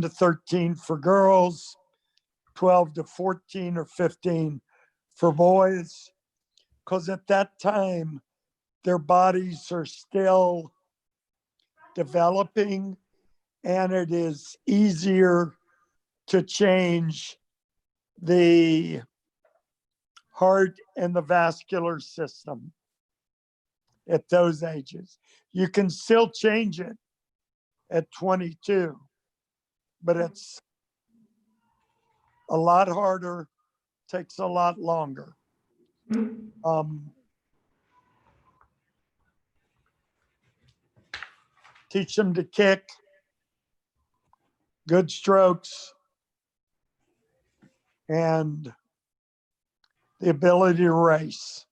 Speaker 3: to 13 for girls, 12 to 14 or 15 for boys, because at that time, their bodies are still developing and it is easier to change the heart and the vascular system at those ages. You can still change it at 22, but it's a lot harder, takes a lot longer. Teach them to kick, good strokes, and the ability to race.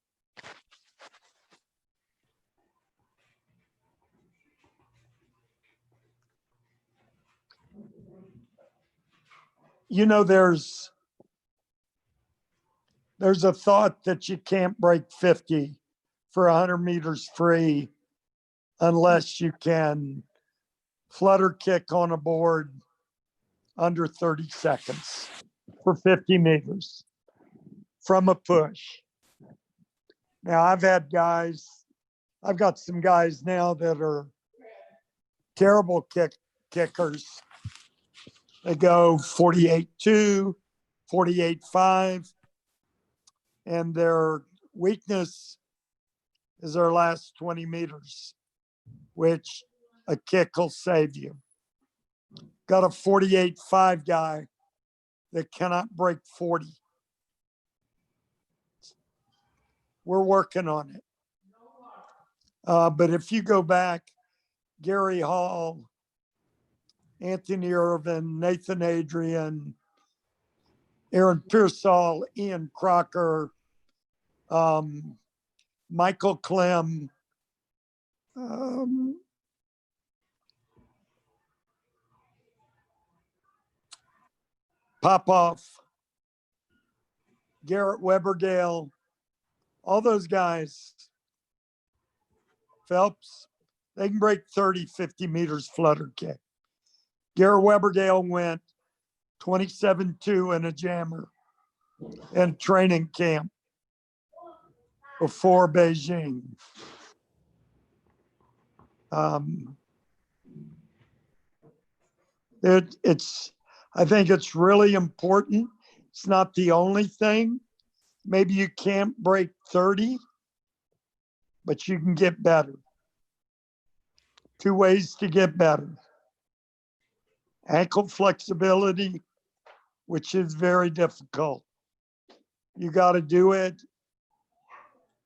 Speaker 3: You know, there's a thought that you can't break 50 for 100 meters free unless you can flutter kick on a board under 30 seconds for 50 meters from a push. Now, I've got some guys now that are terrible kickers. They go 48.2, 48.5, and their weakness is their last 20 meters, which a kick will save you. Got a 48.5 guy that cannot break 40. We're working on it. But if you go back, Gary Hall, Anthony Irvin, Nathan Adrian, Aaron Pearsall, Ian Crocker, Michael Clem, Popoff, Garrett Weberdale, all those guys, Phelps, they can break 30, 50 meters flutter kick. Garrett Weberdale went 27.2 in a jammer in training camp before Beijing. I think it's really important. It's not the only thing. Maybe you can't break 30, but you can get better. 2 ways to get better. Ankle flexibility, which is very difficult. You got to do it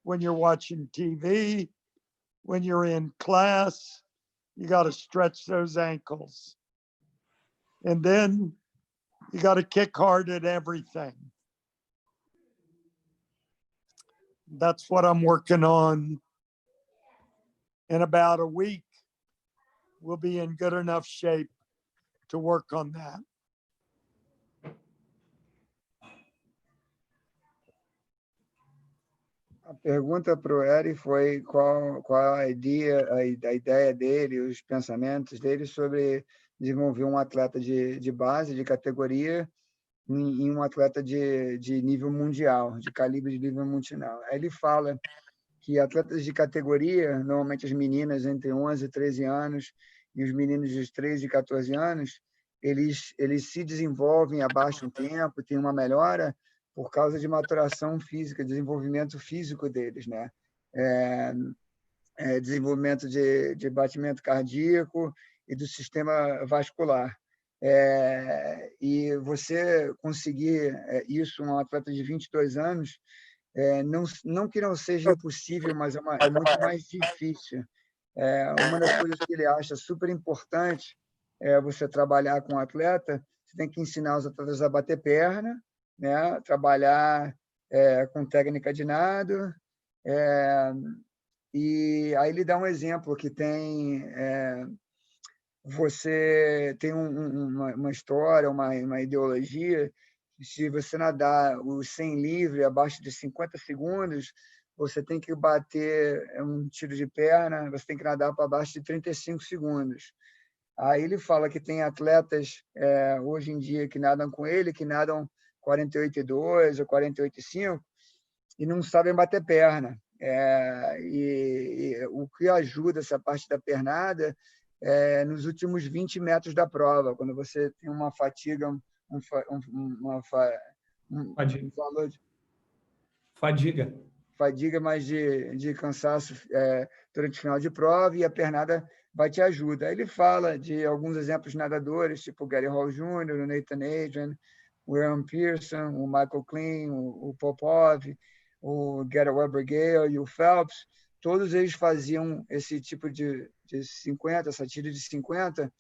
Speaker 3: when you're watching TV, when you're in class. You got to stretch those ankles. And then you got to kick hard at everything. That's what I'm working on. In about a week, we'll be in good enough shape to work on that.
Speaker 1: A pergunta para o Eddie foi qual a ideia dele, os pensamentos dele sobre desenvolver um atleta de base, de categoria, em um atleta de nível mundial, de calibre de nível mundial. Aí ele fala que atletas de categoria, normalmente as meninas entre 11 e 13 anos e os meninos de 13 e 14 anos, eles se desenvolvem abaixo um tempo, tem uma melhora por causa de maturação física, desenvolvimento físico deles, né? Desenvolvimento de batimento cardíaco e do sistema vascular. E você conseguir isso, um atleta de 22 anos, não que não seja impossível, mas é muito mais difícil. Uma das coisas que ele acha super importante é você trabalhar com o atleta, você tem que ensinar os atletas a bater perna, né? Trabalhar com técnica de nado, e aí ele dá um exemplo que tem... você tem uma história, uma ideologia, se você nadar o 100 livre abaixo de 50 segundos, você tem que bater um tiro de perna, você tem que nadar para abaixo de 35 segundos. Aí ele fala que tem atletas hoje em dia que nadam com ele, que nadam 48,2 ou 48,5 e não sabem bater perna. E o que ajuda essa parte da pernada nos últimos 20 metros da prova, quando você tem uma fatiga, um valor de fadiga, mas de cansaço durante o final de prova, e a pernada vai te ajudar. Aí ele fala de alguns exemplos de nadadores, tipo o Gary Hall Jr., o Nathan Adrian, o Aaron Pearson, o Michael Klein, o Popov, o Garrett Weber-Gale e o Phelps. Todos eles faziam esse tipo de 50, essa tira de 50,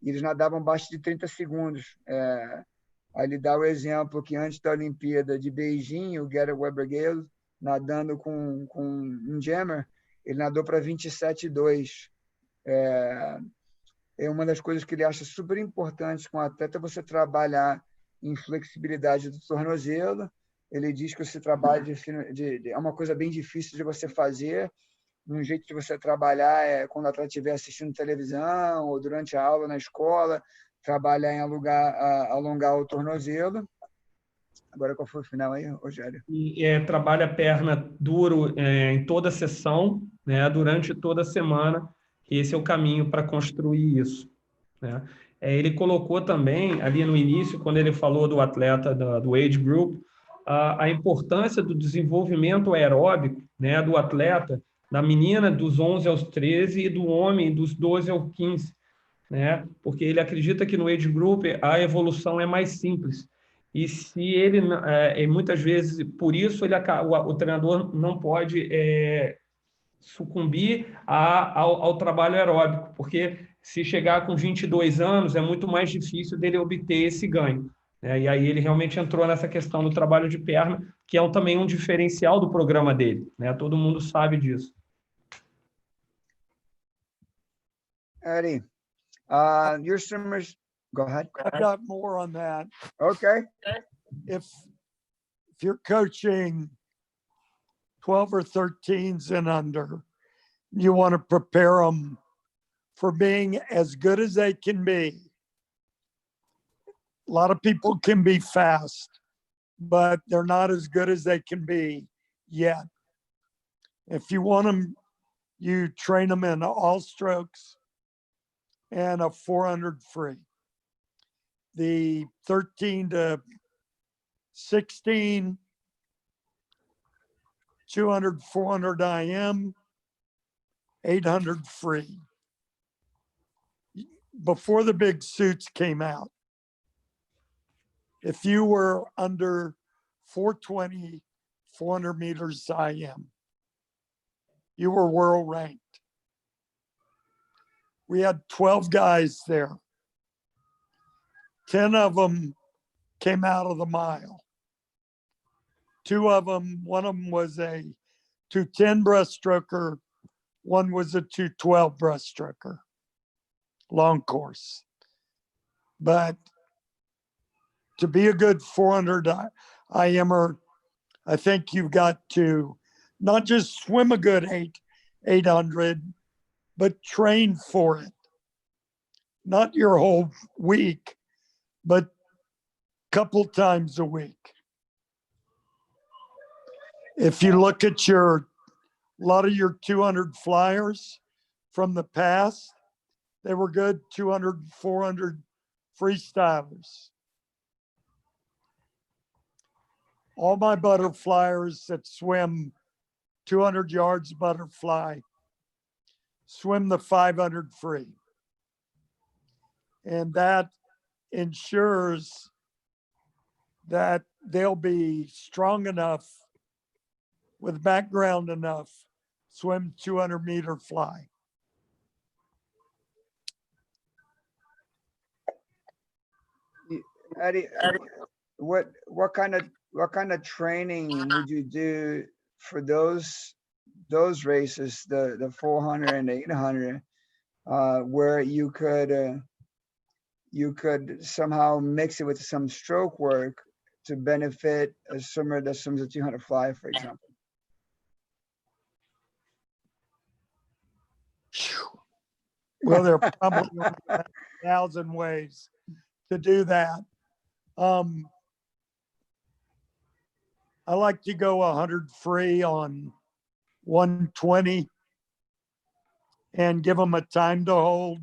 Speaker 1: e eles nadavam abaixo de 30 segundos. Aí ele dá o exemplo que antes da Olimpíada de Beijing, o Garrett Weber-Gale, nadando com um jammer, ele nadou para 27,2. Uma das coisas que ele acha super importante com o atleta é você trabalhar em flexibilidade do tornozelo. Ele diz que esse trabalho é uma coisa bem difícil de você fazer. Um jeito de você trabalhar é quando o atleta estiver assistindo televisão ou durante a aula na escola, trabalhar em alongar o tornozelo. Agora, qual foi o final aí, Rogério?
Speaker 2: Trabalha a perna duro em toda a sessão, né, durante toda a semana. Esse é o caminho para construir isso, né? Ele colocou também, ali no início, quando ele falou do atleta do age group, a importância do desenvolvimento aeróbico, né, do atleta, da menina dos 11 aos 13 e do homem dos 12 aos 15, né? Porque ele acredita que no age group a evolução é mais simples. E se ele, muitas vezes, por isso o treinador não pode sucumbir ao trabalho aeróbico, porque se chegar com 22 anos é muito mais difícil dele obter esse ganho, né? E aí ele realmente entrou nessa questão do trabalho de perna, que é também um diferencial do programa dele, né? Todo mundo sabe disso.
Speaker 1: Eddie, your swimmers... Go ahead.
Speaker 3: I got more on that.
Speaker 1: Okay.
Speaker 3: If you're coaching 12 or 13s and under, you want to prepare them for being as good as they can be. A lot of people can be fast, but they're not as good as they can be yet. If you want them, you train them in all strokes and a 400 free. The 13 to 16, 200, 400 IM, 800 free. before the big suits came out, if you were under 420, 400 meters IM, you were world ranked. We had 12 guys there. 10 of them came out of the mile. 2 of them, one of them was a 210 breaststroker, one was a 212 breaststroker, long course. But to be a good 400 IMer, I think you've got to not just swim a good 800, but train for it. Not your whole week, but a couple times a week. If you look at a lot of your 200 flyers from the past, they were good 200, 400 freestylers. All my butterflyers that swim 200 yards butterfly swim the 500 free. And that ensures that they'll be strong enough with background enough, swim 200-meter fly.
Speaker 1: Eddie, what kind of training would you do for those races, the 400 and 800, where you could somehow mix it with some stroke work to benefit a swimmer that swims a 200 fly, for example?
Speaker 3: Well, there are probably 1,000 ways to do that. I like to go 100 free on 120 and give them a time to hold,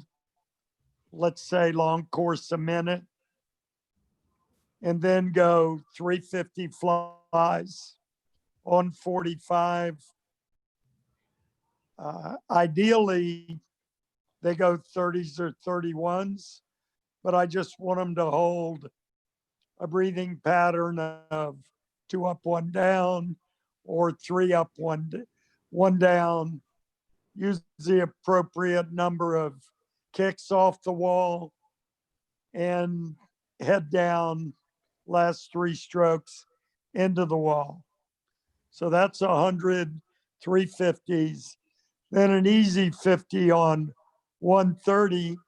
Speaker 3: let's say long course a minute, and then go 350 flies on 45. Ideally, they go 30s or 31s, but I just want them to hold a breathing pattern of 2 up, 1 down, or 3 up, 1 down. Use the appropriate number of kicks off the wall and head down last 3 strokes into the wall. So that's 100, 350s, then an easy 50 on 130,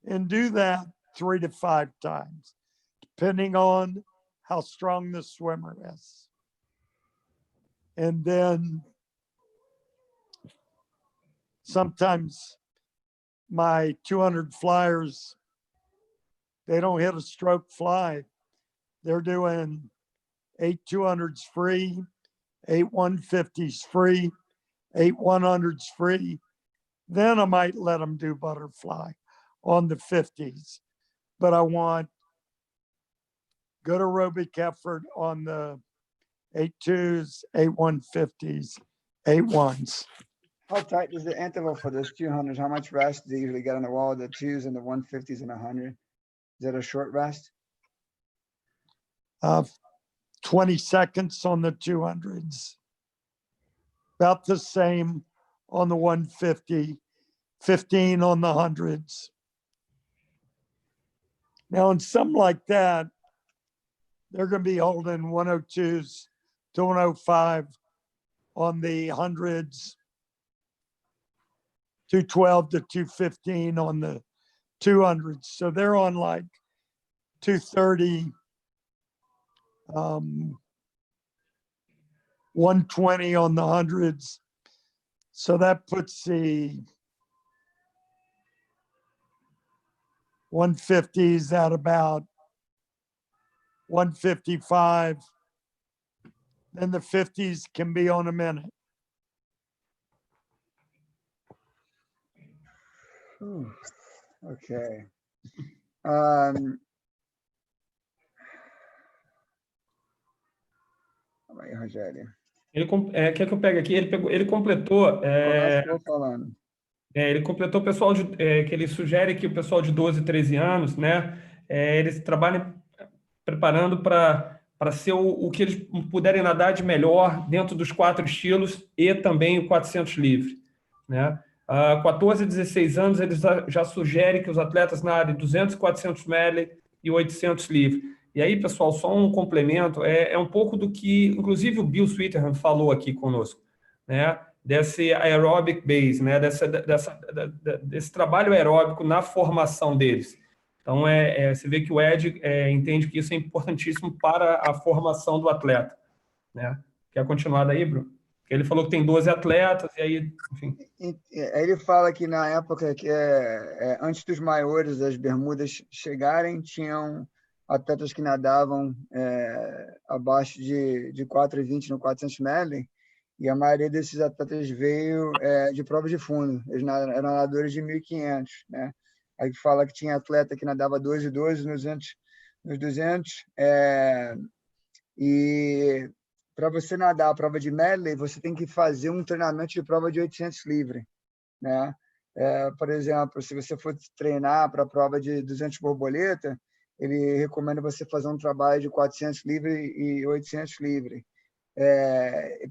Speaker 3: and do that 3 to 5 times, depending on how strong the swimmer is. And then sometimes my 200 flyers, they don't hit a stroke fly. They're doing 8 200s free, 8 150s free, 8 100s free. Then I might let them do butterfly on the 50s. But I want good aerobic effort on the 8 2s, 8 150s, 8 1s.
Speaker 1: How tight is the interval for those 200s? How much rest do you usually get on the wall, the 2s and the 150s and 100? Is that a short rest?
Speaker 3: 20 seconds on the 200s. About the same on the 150, 15 on the 100s. Now, in something like that, they're going to be holding 102s to 105 on the 100s, 212 to 215 on the 200s. So they're on like 230, 120 on the 100s. So that puts the 150s at about 155. Then the 50s can be on a minute.
Speaker 1: Okay. Calma aí, Rogério.
Speaker 2: Quer que eu pegue aqui? Ele completou.
Speaker 1: Começa falando.
Speaker 2: Ele completou o pessoal que ele sugere que o pessoal de 12, 13 anos, né, eles trabalhem preparando para ser o que eles puderem nadar de melhor dentro dos 4 estilos e também o 400 livre, né? 14 a 16 anos, eles já sugerem que os atletas nadem 200 e 400 medley e 800 livre. E aí, pessoal, só um complemento, é um pouco do que, inclusive, o Bill Sweeterham falou aqui conosco, né? Desse aerobic base, né? Desse trabalho aeróbico na formação deles. Então, você vê que o Ed entende que isso é importantíssimo para a formação do atleta, né? Quer continuar daí, Bruno? Porque ele falou que tem 12 atletas, e aí, enfim.
Speaker 1: Ele fala que na época que antes dos maiores das Bermudas chegarem, tinham atletas que nadavam abaixo de 4,20 no 400 medley, e a maioria desses atletas veio de provas de fundo. Eles eram nadadores de 1.500, né? Aí fala que tinha atleta que nadava 2,12 nos 200, e para você nadar a prova de medley, você tem que fazer um treinamento de prova de 800 livre, né? Por exemplo, se você for treinar para a prova de 200 borboleta, ele recomenda você fazer um trabalho de 400 livre e 800 livre.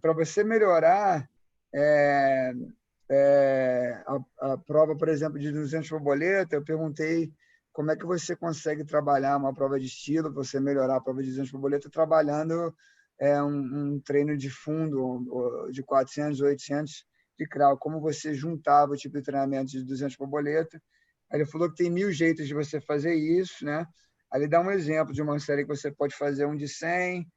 Speaker 1: Para você melhorar a prova, por exemplo, de 200 borboleta, eu perguntei como é que você consegue trabalhar uma prova de estilo, você melhorar a prova de 200 borboleta, trabalhando um treino de fundo de 400, 800 de crawl, como você juntava o tipo de treinamento de 200 borboleta. Aí ele falou que tem 1.000 jeitos de você fazer isso, né? Aí ele dá um exemplo de uma série que você pode fazer um de 100,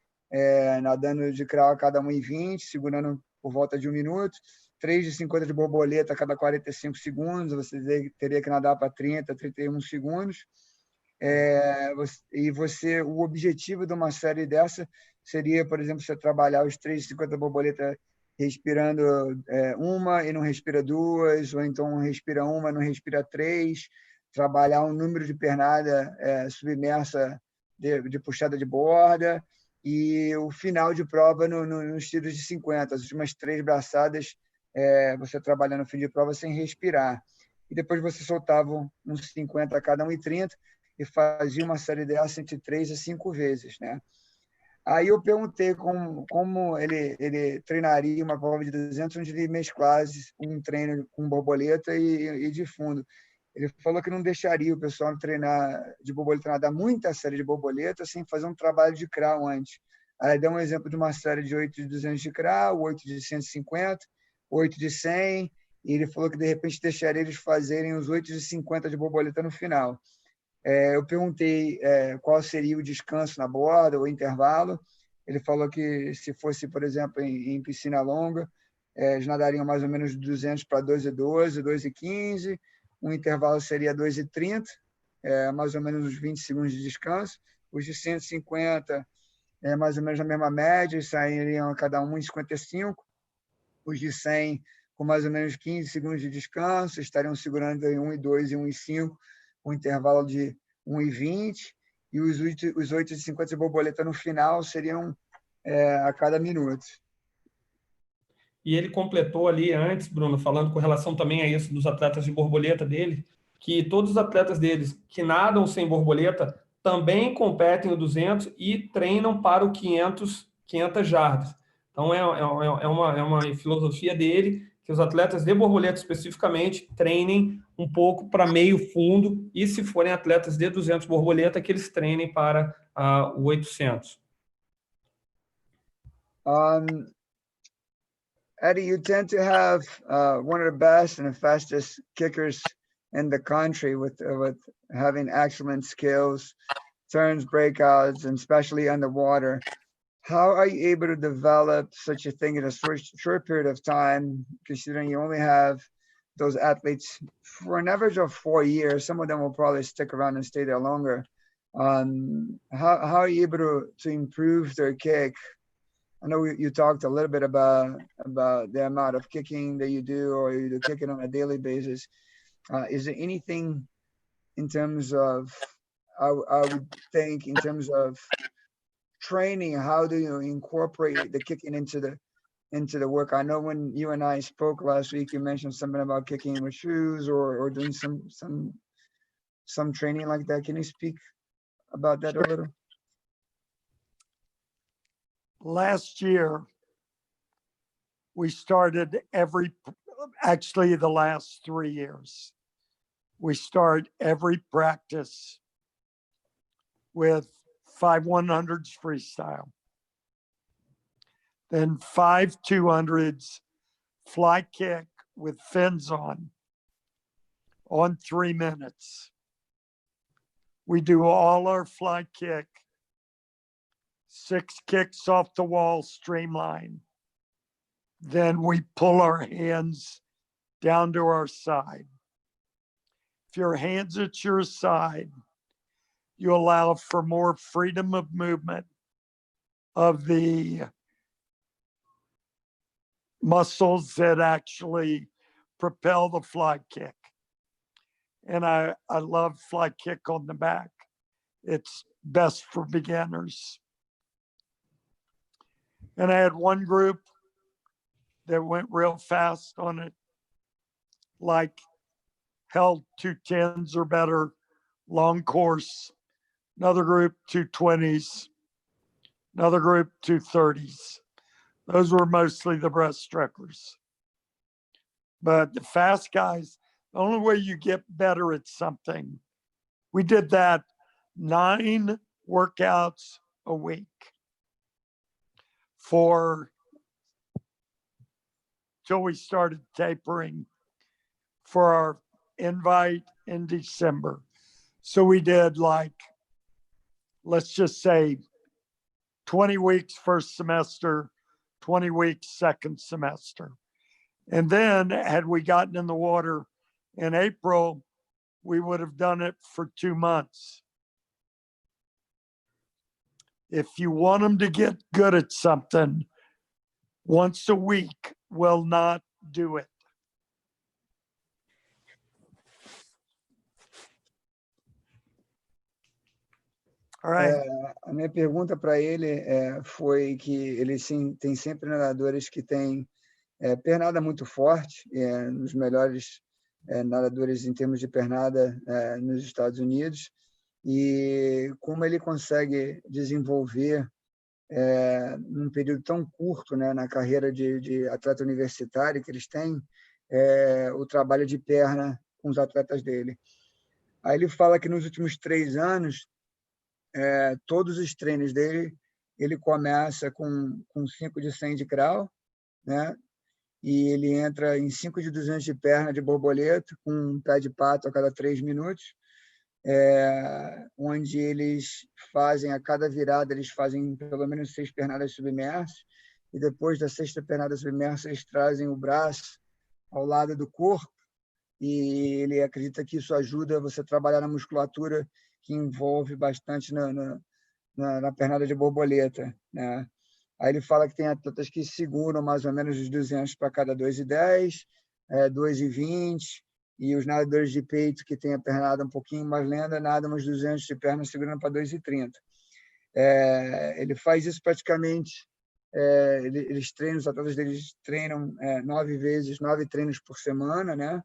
Speaker 1: nadando de crawl a cada 1,20, segurando por volta de 1 minuto, 3 de 50 de borboleta a cada 45 segundos, você teria que nadar para 30, 31 segundos. O objetivo de uma série dessa seria, por exemplo, você trabalhar os 3 de 50 borboleta respirando uma e não respira duas, ou então respira uma e não respira 3, trabalhar um número de pernada submersa de puxada de borda, e o final de prova nos tiros de 50, as últimas 3 braçadas, você trabalhando no fim de prova sem respirar. E depois você soltava uns 50 a cada 1,30 e fazia uma série dessa entre 3 a 5 vezes, né? Aí eu perguntei como ele treinaria uma prova de 200 onde ele mesclasse um treino com borboleta e de fundo. Ele falou que não deixaria o pessoal treinar de borboleta, nadar muita série de borboleta sem fazer um trabalho de crawl antes. Aí deu um exemplo de uma série de 8 de 200 de crawl, 8 de 150, 8 de 100, e ele falou que de repente deixaria eles fazerem os 8 de 50 de borboleta no final. Eu perguntei qual seria o descanso na borda, o intervalo. Ele falou que se fosse, por exemplo, em piscina longa, eles nadariam mais ou menos de 200 para 2,12, 2,15. O intervalo seria 2,30, mais ou menos uns 20 segundos de descanso. Os de 150, mais ou menos a mesma média, sairiam a cada 1,55. Os de 100, com mais ou menos 15 segundos de descanso, estariam segurando em 1,2 e 1,5, um intervalo de 1,20, e os 8,50 de borboleta no final seriam a cada minuto.
Speaker 2: E ele completou ali antes, Bruno, falando com relação também a isso dos atletas de borboleta dele, que todos os atletas deles que nadam sem borboleta também competem o 200 e treinam para o 500 jardas. Então, é uma filosofia dele que os atletas de borboleta especificamente treinem um pouco para meio fundo, e se forem atletas de 200 borboleta, que eles treinem para o 800.
Speaker 1: Eddie, you tend to have one of the best and the fastest kickers in the country with having excellent skills, turns, breakouts, and especially underwater. How are you able to develop such a thing in a short period of time, considering you only have those athletes for an average of 4 years? Some of them will probably stick around and stay there longer. How are you able to improve their kick? I know you talked a little bit about the amount of kicking that you do, or you do kicking on a daily basis. Is there anything in terms of, I would think, in terms of training, how do you incorporate the kicking into into the work? I know when you and I spoke last week, you mentioned something about kicking with shoes or doing some training like that. Can you speak about that a little?
Speaker 3: Last year, we started actually the last 3 years, we start every practice with 5 100s freestyle, then 5 200s fly kick with fins on 3 minutes. We do all our fly kick, 6 kicks off the wall streamline. Then we pull our hands down to our side. If your hands at your side, you allow for more freedom of movement of the muscles that actually propel the fly kick. And I love fly kick on the back. It's best for beginners. And I had one group that went real fast on it, like held 210s or better, long course. Another group 220s, another group 230s. Those were mostly the breaststrokers. But the fast guys, the only way you get better at something, we did that 9 workouts a week till we started tapering for our invite in December. So we did, like, let's just say 20 weeks first semester, 20 weeks second semester. And then had we gotten in the water in April, we would have done it for 2 months. If you want them to get good at something, once a week will not do it. All right.
Speaker 1: A minha pergunta para ele foi que ele tem sempre nadadores que têm pernada muito forte, nos melhores nadadores em termos de pernada nos Estados Unidos, e como ele consegue desenvolver num período tão curto, né, na carreira de atleta universitário que eles têm, o trabalho de perna com os atletas dele. Aí ele fala que nos últimos 3 anos, todos os treinos dele, ele começa com 5 de 100 de crawl, né? E ele entra em 5 de 200 de perna de borboleta, com um pé de pato a cada 3 minutos, onde eles fazem, a cada virada, eles fazem pelo menos 6 pernadas submersas, e depois da 6ª pernada submersa, eles trazem o braço ao lado do corpo, e ele acredita que isso ajuda você a trabalhar na musculatura que envolve bastante na pernada de borboleta, né? Aí ele fala que tem atletas que seguram mais ou menos os 200 para cada 2,10, 2,20, e os nadadores de peito que tem a pernada um pouquinho mais lenta, nadam uns 200 de perna segurando para 2,30. Ele faz isso praticamente, eles treinam, os atletas deles treinam 9 treinos por semana, né?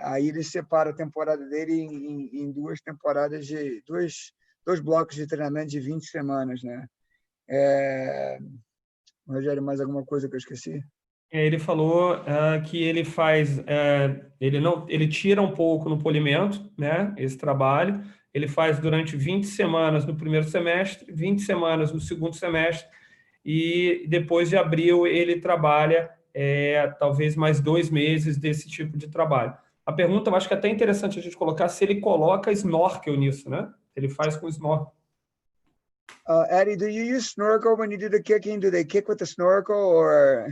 Speaker 1: Aí ele separa a temporada dele em 2 temporadas de 2 blocos de treinamento de 20 semanas, né? Rogério, mais alguma coisa que eu esqueci?
Speaker 2: Ele falou que ele faz, ele tira um pouco no polimento, né? Esse trabalho, ele faz durante 20 semanas no primeiro semestre, 20 semanas no segundo semestre, e depois de abril ele trabalha talvez mais 2 meses desse tipo de trabalho. A pergunta, eu acho que é até interessante a gente colocar se ele coloca snorkel nisso, né? Ele faz com snorkel.
Speaker 1: Eddie, do you use snorkel when you do the kicking? Do they kick with the snorkel or?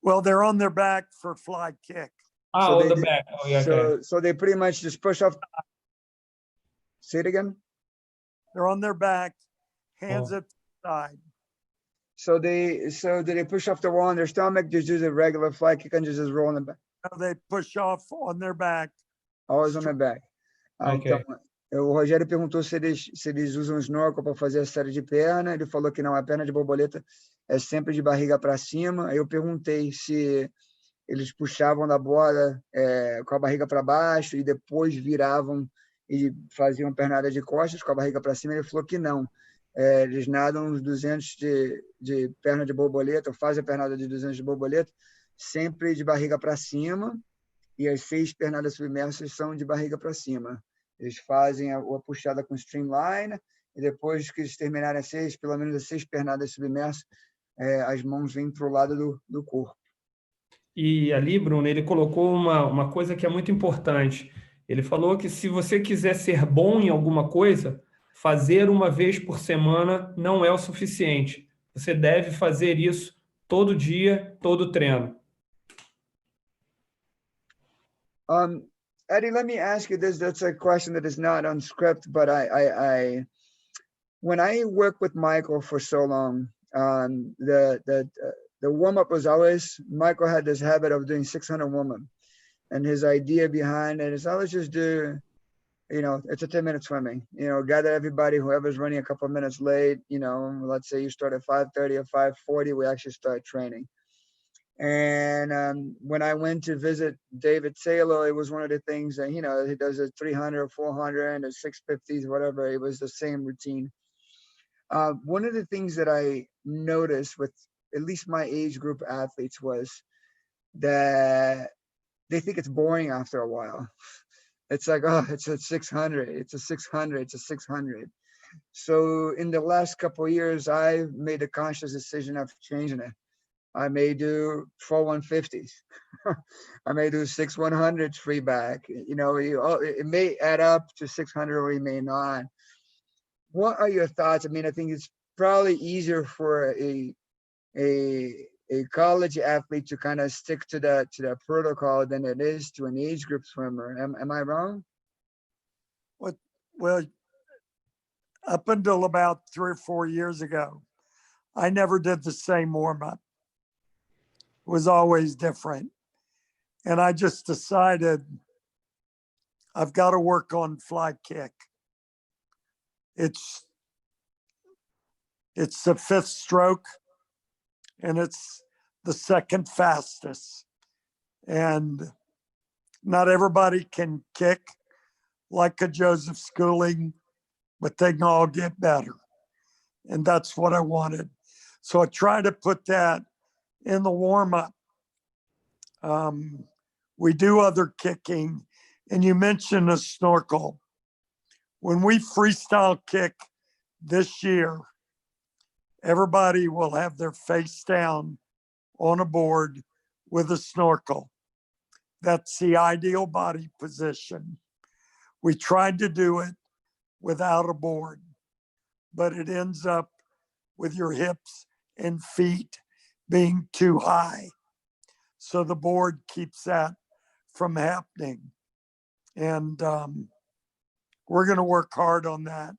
Speaker 3: Well, they're on their back for fly kick.
Speaker 2: So on the back. Oh, yeah, okay.
Speaker 1: So they pretty much just push off. Say it again.
Speaker 3: They're on their back, hands at the side.
Speaker 1: So do they push off the wall on their stomach? Just do the regular fly kick and just roll them back?
Speaker 3: No, they push off on their back.
Speaker 1: Always on their back.
Speaker 2: Okay.
Speaker 1: Então, O Rogério perguntou se eles usam snorkel para fazer a série de perna. Ele falou que não, a perna de borboleta é sempre de barriga para cima. Aí eu perguntei se eles puxavam da bola com a barriga para baixo e depois viravam e faziam pernada de costas com a barriga para cima. Ele falou que não. Eles nadam uns 200 de perna de borboleta, ou fazem a pernada de 200 de borboleta, sempre de barriga para cima, e as 6 pernadas submersas são de barriga para cima. Eles fazem a puxada com streamline, e depois que eles terminarem pelo menos as 6 pernadas submersas, as mãos vêm para o lado do corpo.
Speaker 2: E ali, Bruno, ele colocou uma coisa que é muito importante. Ele falou que se você quiser ser bom em alguma coisa, fazer uma vez por semana não é o suficiente. Você deve fazer isso todo dia, todo treino.
Speaker 1: Eddie, let me ask you this. That's a question that is not on script, but when I work with Michael for so long, the warm-up was always, Michael had this habit of doing 600 warm-up. And his idea behind it is, let's just do, it's a 10-minute swimming. Gather everybody, whoever's running a couple of minutes late, let's say you start at 5:30 or 5:40, we actually start training. And when I went to visit David Taylor, it was one of the things that, he does a 300, 400, and a 650s, whatever. It was the same routine. One of the things that I noticed with at least my age group athletes was that they think it's boring after a while. It's like, oh, it's a 600, it's a 600, it's a 600. So in the last couple of years, I've made a conscious decision of changing it. I may do 4 150s. I may do 6 100s free back. It may add up to 600 or it may not. What are your thoughts? I mean, I think it's probably easier for a college athlete to kind of stick to that protocol than it is to an age group swimmer. Am I wrong?
Speaker 3: Well, up until about 3 or 4 years ago, I never did the same warm-up. It was always different. And I just decided I've got to work on fly kick. It's the 5th stroke, and it's the 2nd fastest. And not everybody can kick like a Joseph Schooling, but they can all get better. And that's what I wanted. So I tried to put that in the warm-up. We do other kicking, and you mentioned a snorkel. When we freestyle kick this year, everybody will have their face down on a board with a snorkel. That's the ideal body position. We tried to do it without a board, but it ends up with your hips and feet being too high. So the board keeps that from happening. And we're going to work hard on that.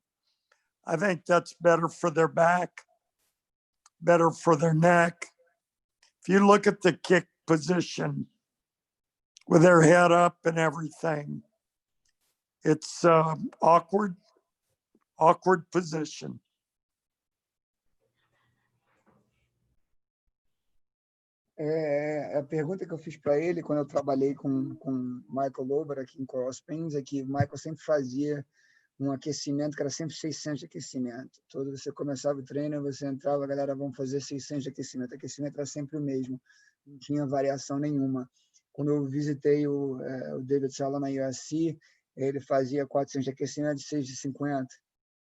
Speaker 3: I think that's better for their back, better for their neck. If you look at the kick position with their head up and everything, it's awkward position.
Speaker 1: A pergunta que eu fiz para ele quando eu trabalhei com Michael Lober aqui em Coral Springs é que o Michael sempre fazia um aquecimento que era sempre 600 de aquecimento. Todo você começava o treino, você entrava, galera, vamos fazer 600 de aquecimento. O aquecimento era sempre o mesmo, não tinha variação nenhuma. Quando eu visitei o David Sala na USC, ele fazia 400 de aquecimento de 6 de 50.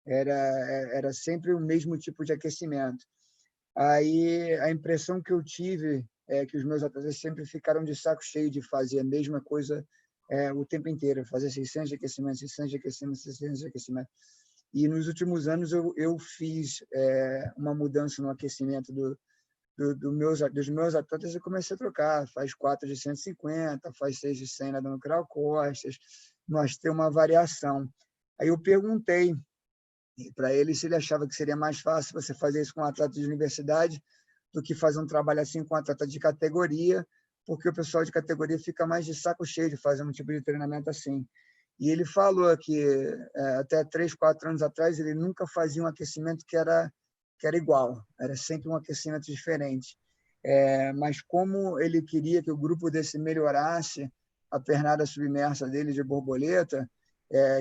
Speaker 1: Era sempre o mesmo tipo de aquecimento. Aí a impressão que eu tive é que os meus atletas sempre ficaram de saco cheio de fazer a mesma coisa o tempo inteiro, fazer 600 de aquecimento, 600 de aquecimento, 600 de aquecimento. E nos últimos anos eu fiz uma mudança no aquecimento dos meus atletas. Eu comecei a trocar, faz 4 de 150, faz 6 de 100 nadando crawl costas, nós temos uma variação. Aí eu perguntei para ele se ele achava que seria mais fácil você fazer isso com um atleta de universidade do que fazer um trabalho assim com um atleta de categoria, porque o pessoal de categoria fica mais de saco cheio de fazer um tipo de treinamento assim. E ele falou que até 3, 4 anos atrás ele nunca fazia um aquecimento que era igual, era sempre um aquecimento diferente. Mas como ele queria que o grupo desse melhorasse a pernada submersa dele de borboleta,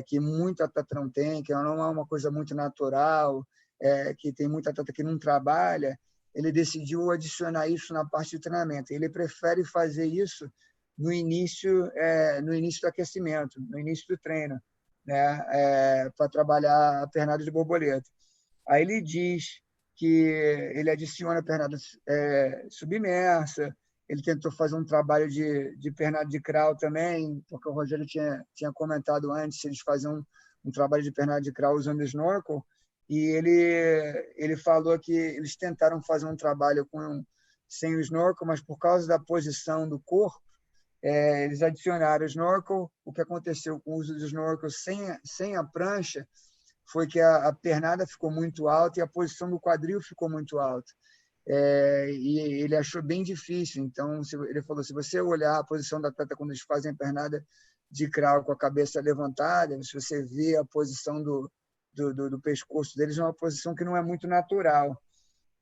Speaker 1: que muito atleta não tem, que não é uma coisa muito natural, que tem muito atleta que não trabalha, ele decidiu adicionar isso na parte de treinamento. Ele prefere fazer isso no início do aquecimento, no início do treino, né, para trabalhar a pernada de borboleta. Aí ele diz que ele adiciona a pernada submersa, ele tentou fazer um trabalho de pernada de crawl também, porque o Rogério tinha comentado antes, eles faziam um trabalho de pernada de crawl usando snorkel, e ele falou que eles tentaram fazer um trabalho sem o snorkel, mas por causa da posição do corpo, eles adicionaram o snorkel. O que aconteceu com o uso do snorkel sem a prancha foi que a pernada ficou muito alta e a posição do quadril ficou muito alta. E ele achou bem difícil. Então, ele falou, se você olhar a posição da atleta quando eles fazem a pernada de crawl com a cabeça levantada, se você vê a posição do pescoço deles, é uma posição que não é muito natural.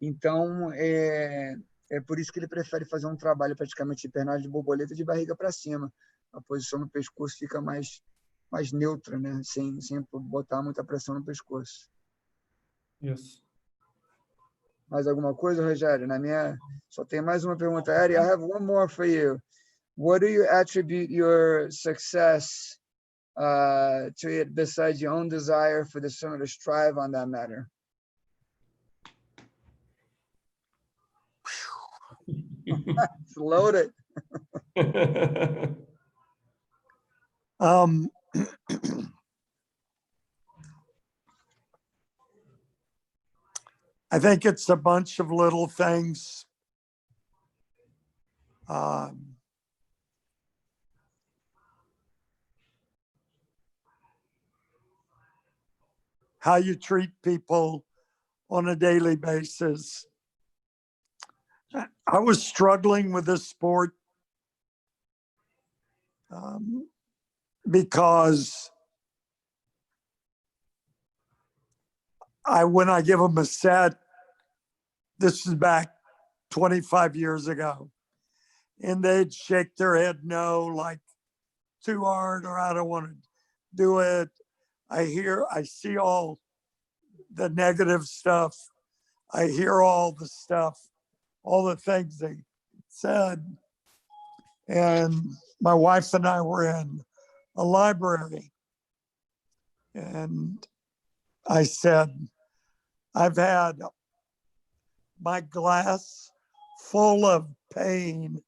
Speaker 1: Então, é por isso que ele prefere fazer um trabalho praticamente de pernada de borboleta de barriga para cima. A posição do pescoço fica mais neutra, né? Sem botar muita pressão no pescoço.
Speaker 2: Isso.
Speaker 1: Mais alguma coisa, Rogério? Só tem mais uma pergunta. Eddie, I have one more for you. What do you attribute your success to it besides your own desire for the swimmer to strive on that matter? It's loaded.
Speaker 3: I think it's a bunch of little things. How you treat people on a daily basis. I was struggling with this sport because when I give them a set, this is back 25 years ago, and they'd shake their head no, like too hard, or I don't want to do it. I see all the negative stuff. I hear all the stuff, all the things they said. And my wife and I were in a library, and I said, I've had my glass full of pain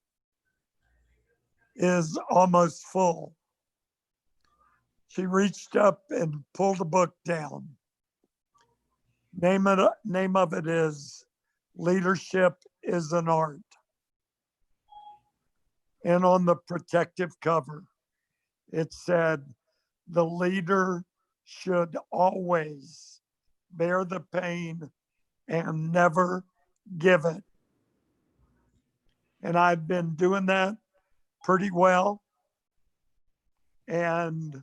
Speaker 3: is almost full. She reached up and pulled a book down. Name of it is Leadership is an Art. And on the protective cover, it said, the leader should always bear the pain and never give it. And I've been doing that pretty well. And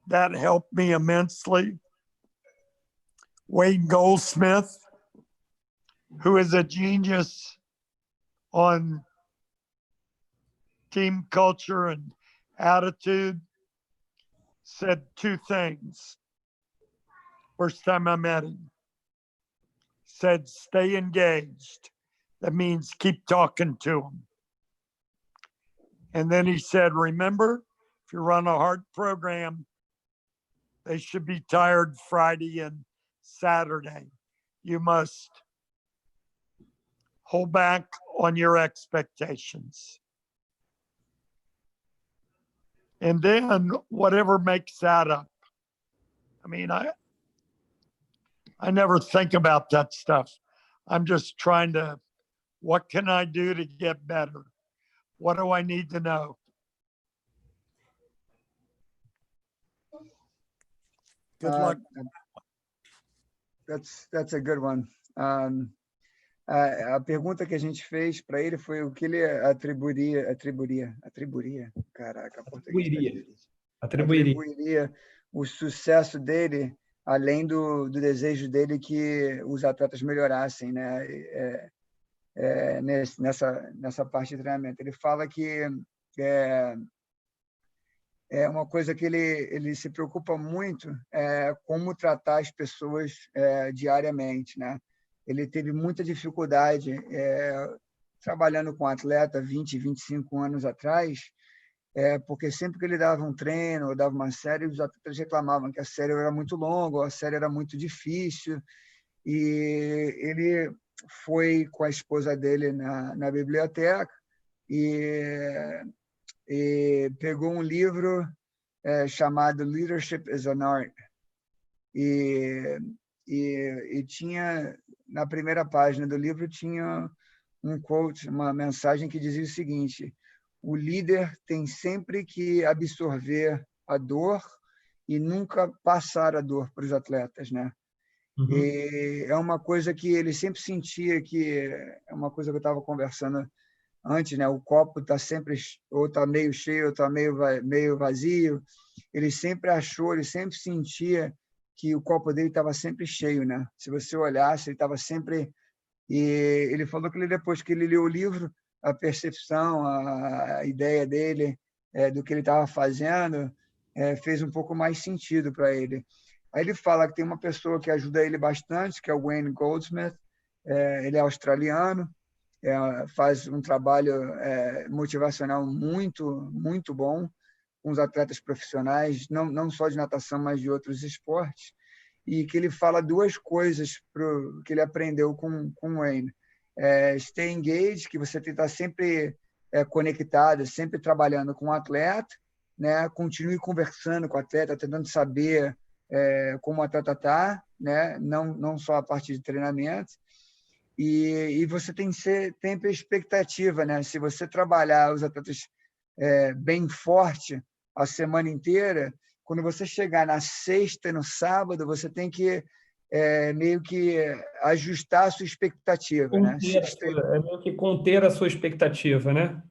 Speaker 3: that helped me immensely. Wayne Goldsmith, who is a genius on team culture and attitude, said two things. First time I met him, said, stay engaged. That means keep talking to them. And then he said, remember, if you run a hard program, they should be tired Friday and Saturday. You must hold back on your expectations. And then whatever makes that up. I mean, I never think about that stuff. I'm just trying to, what can I do to get better? What do I need to know? Good luck.
Speaker 1: That's a good one. A pergunta que a gente fez para ele foi o que ele atribuiria. Caraca, português. atribuiria o sucesso dele, além do desejo dele que os atletas melhorassem, né? Nessa parte de treinamento. Ele fala que é uma coisa que ele se preocupa muito como tratar as pessoas diariamente, né? Ele teve muita dificuldade trabalhando com atleta 20, 25 anos atrás, porque sempre que ele dava um treino ou dava uma série, os atletas reclamavam que a série era muito longa, a série era muito difícil, e ele foi com a esposa dele na biblioteca e pegou um livro chamado Leadership is an Art, e tinha, na primeira página do livro, tinha um quote, uma mensagem que dizia o seguinte: o líder tem sempre que absorver a dor e nunca passar a dor para os atletas, né?
Speaker 2: Uhum.
Speaker 1: E é uma coisa que ele sempre sentia que é uma coisa que eu estava conversando antes, né? O copo está sempre ou está meio cheio ou está meio vazio. Ele sempre sentia que o copo dele estava sempre cheio, né? Se você olhasse, ele estava sempre. E ele falou que depois que ele leu o livro, a percepção, a ideia dele do que ele estava fazendo fez um pouco mais sentido para ele. Aí ele fala que tem uma pessoa que ajuda ele bastante, que é o Wayne Goldsmith. Ele é australiano, faz um trabalho motivacional muito, muito bom com os atletas profissionais, não só de natação, mas de outros esportes. E que ele fala duas coisas que ele aprendeu com o Wayne. Stay engaged, que você tem que estar sempre conectado, sempre trabalhando com o atleta, né? Continue conversando com o atleta, tentando saber como o atleta está, né? Não só a parte de treinamento. E você tem que ter sempre expectativa, né? Se você trabalhar os atletas bem forte a semana inteira, quando você chegar na sexta e no sábado, você tem que meio que ajustar a sua expectativa, né?
Speaker 2: Meio que conter a sua expectativa, né?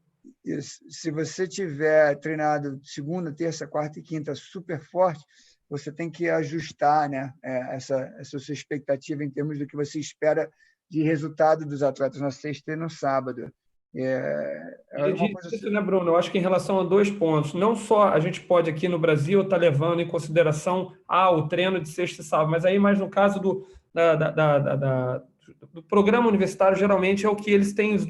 Speaker 1: Isso. Se você tiver treinado segunda, terça, quarta e quinta super forte, você tem que ajustar, né, essa sua expectativa em termos do que você espera de resultado dos atletas na sexta e no sábado.
Speaker 2: Ele disse isso, né, Bruno? Eu acho que em relação a 2 pontos. Não só a gente pode aqui no Brasil estar levando em consideração o treino de sexta e sábado, mas aí mais no caso do programa universitário, geralmente é o que eles têm os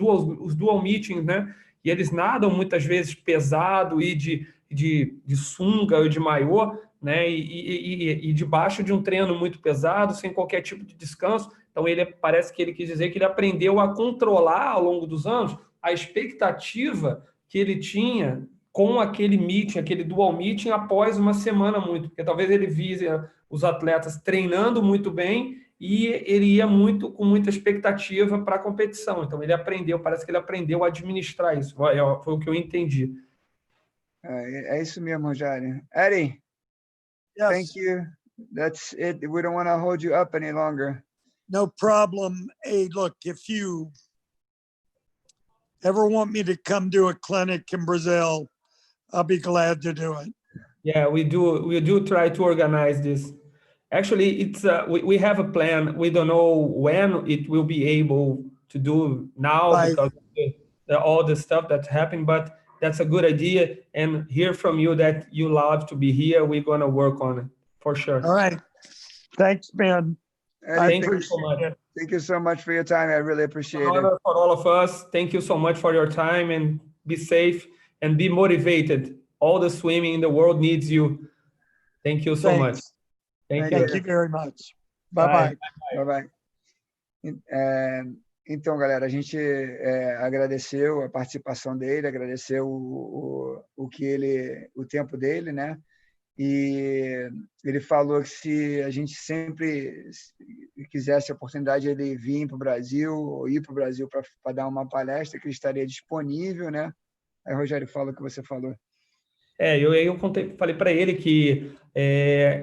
Speaker 2: dual meetings, né? E eles nadam muitas vezes pesado e de sunga ou de maiô, né? E debaixo de um treino muito pesado, sem qualquer tipo de descanso. Então, parece que ele quis dizer que ele aprendeu a controlar ao longo dos anos a expectativa que ele tinha com aquele meeting, aquele dual meeting após uma semana muito, porque talvez ele via os atletas treinando muito bem e ele ia com muita expectativa para a competição. Então ele aprendeu, parece que ele aprendeu a administrar isso. Foi o que eu entendi.
Speaker 1: É isso mesmo, Rogério. Eddie,
Speaker 3: Yes.
Speaker 1: thank you. That's it. We don't want to hold you up any longer.
Speaker 3: No problem. Hey, look, if you ever want me to come do a clinic in Brazil, I'll be glad to do it.
Speaker 2: Yeah, we do try to organize this. Actually, it's we have a plan. We don't know when it will be able to do now because of all the stuff that's happened, but that's a good idea. And hear from you that you love to be here. We're going to work on it for sure.
Speaker 3: All right. Thanks, Ben.
Speaker 2: Thank you so much.
Speaker 1: Thank you so much for your time. I really appreciate it.
Speaker 2: For all of us, thank you so much for your time, and be safe and be motivated. All the swimming in the world needs you. Thank you so much. Thank
Speaker 3: you very much. Bye-bye.
Speaker 1: Bye-bye. Então, galera, a gente agradeceu a participação dele, agradeceu o tempo dele, né? E ele falou que se a gente sempre quisesse a oportunidade de ele vir para o Brasil, ou ir para o Brasil para dar uma palestra, que ele estaria disponível, né? Aí, Rogério, fala o que você falou.
Speaker 2: Eu falei para ele que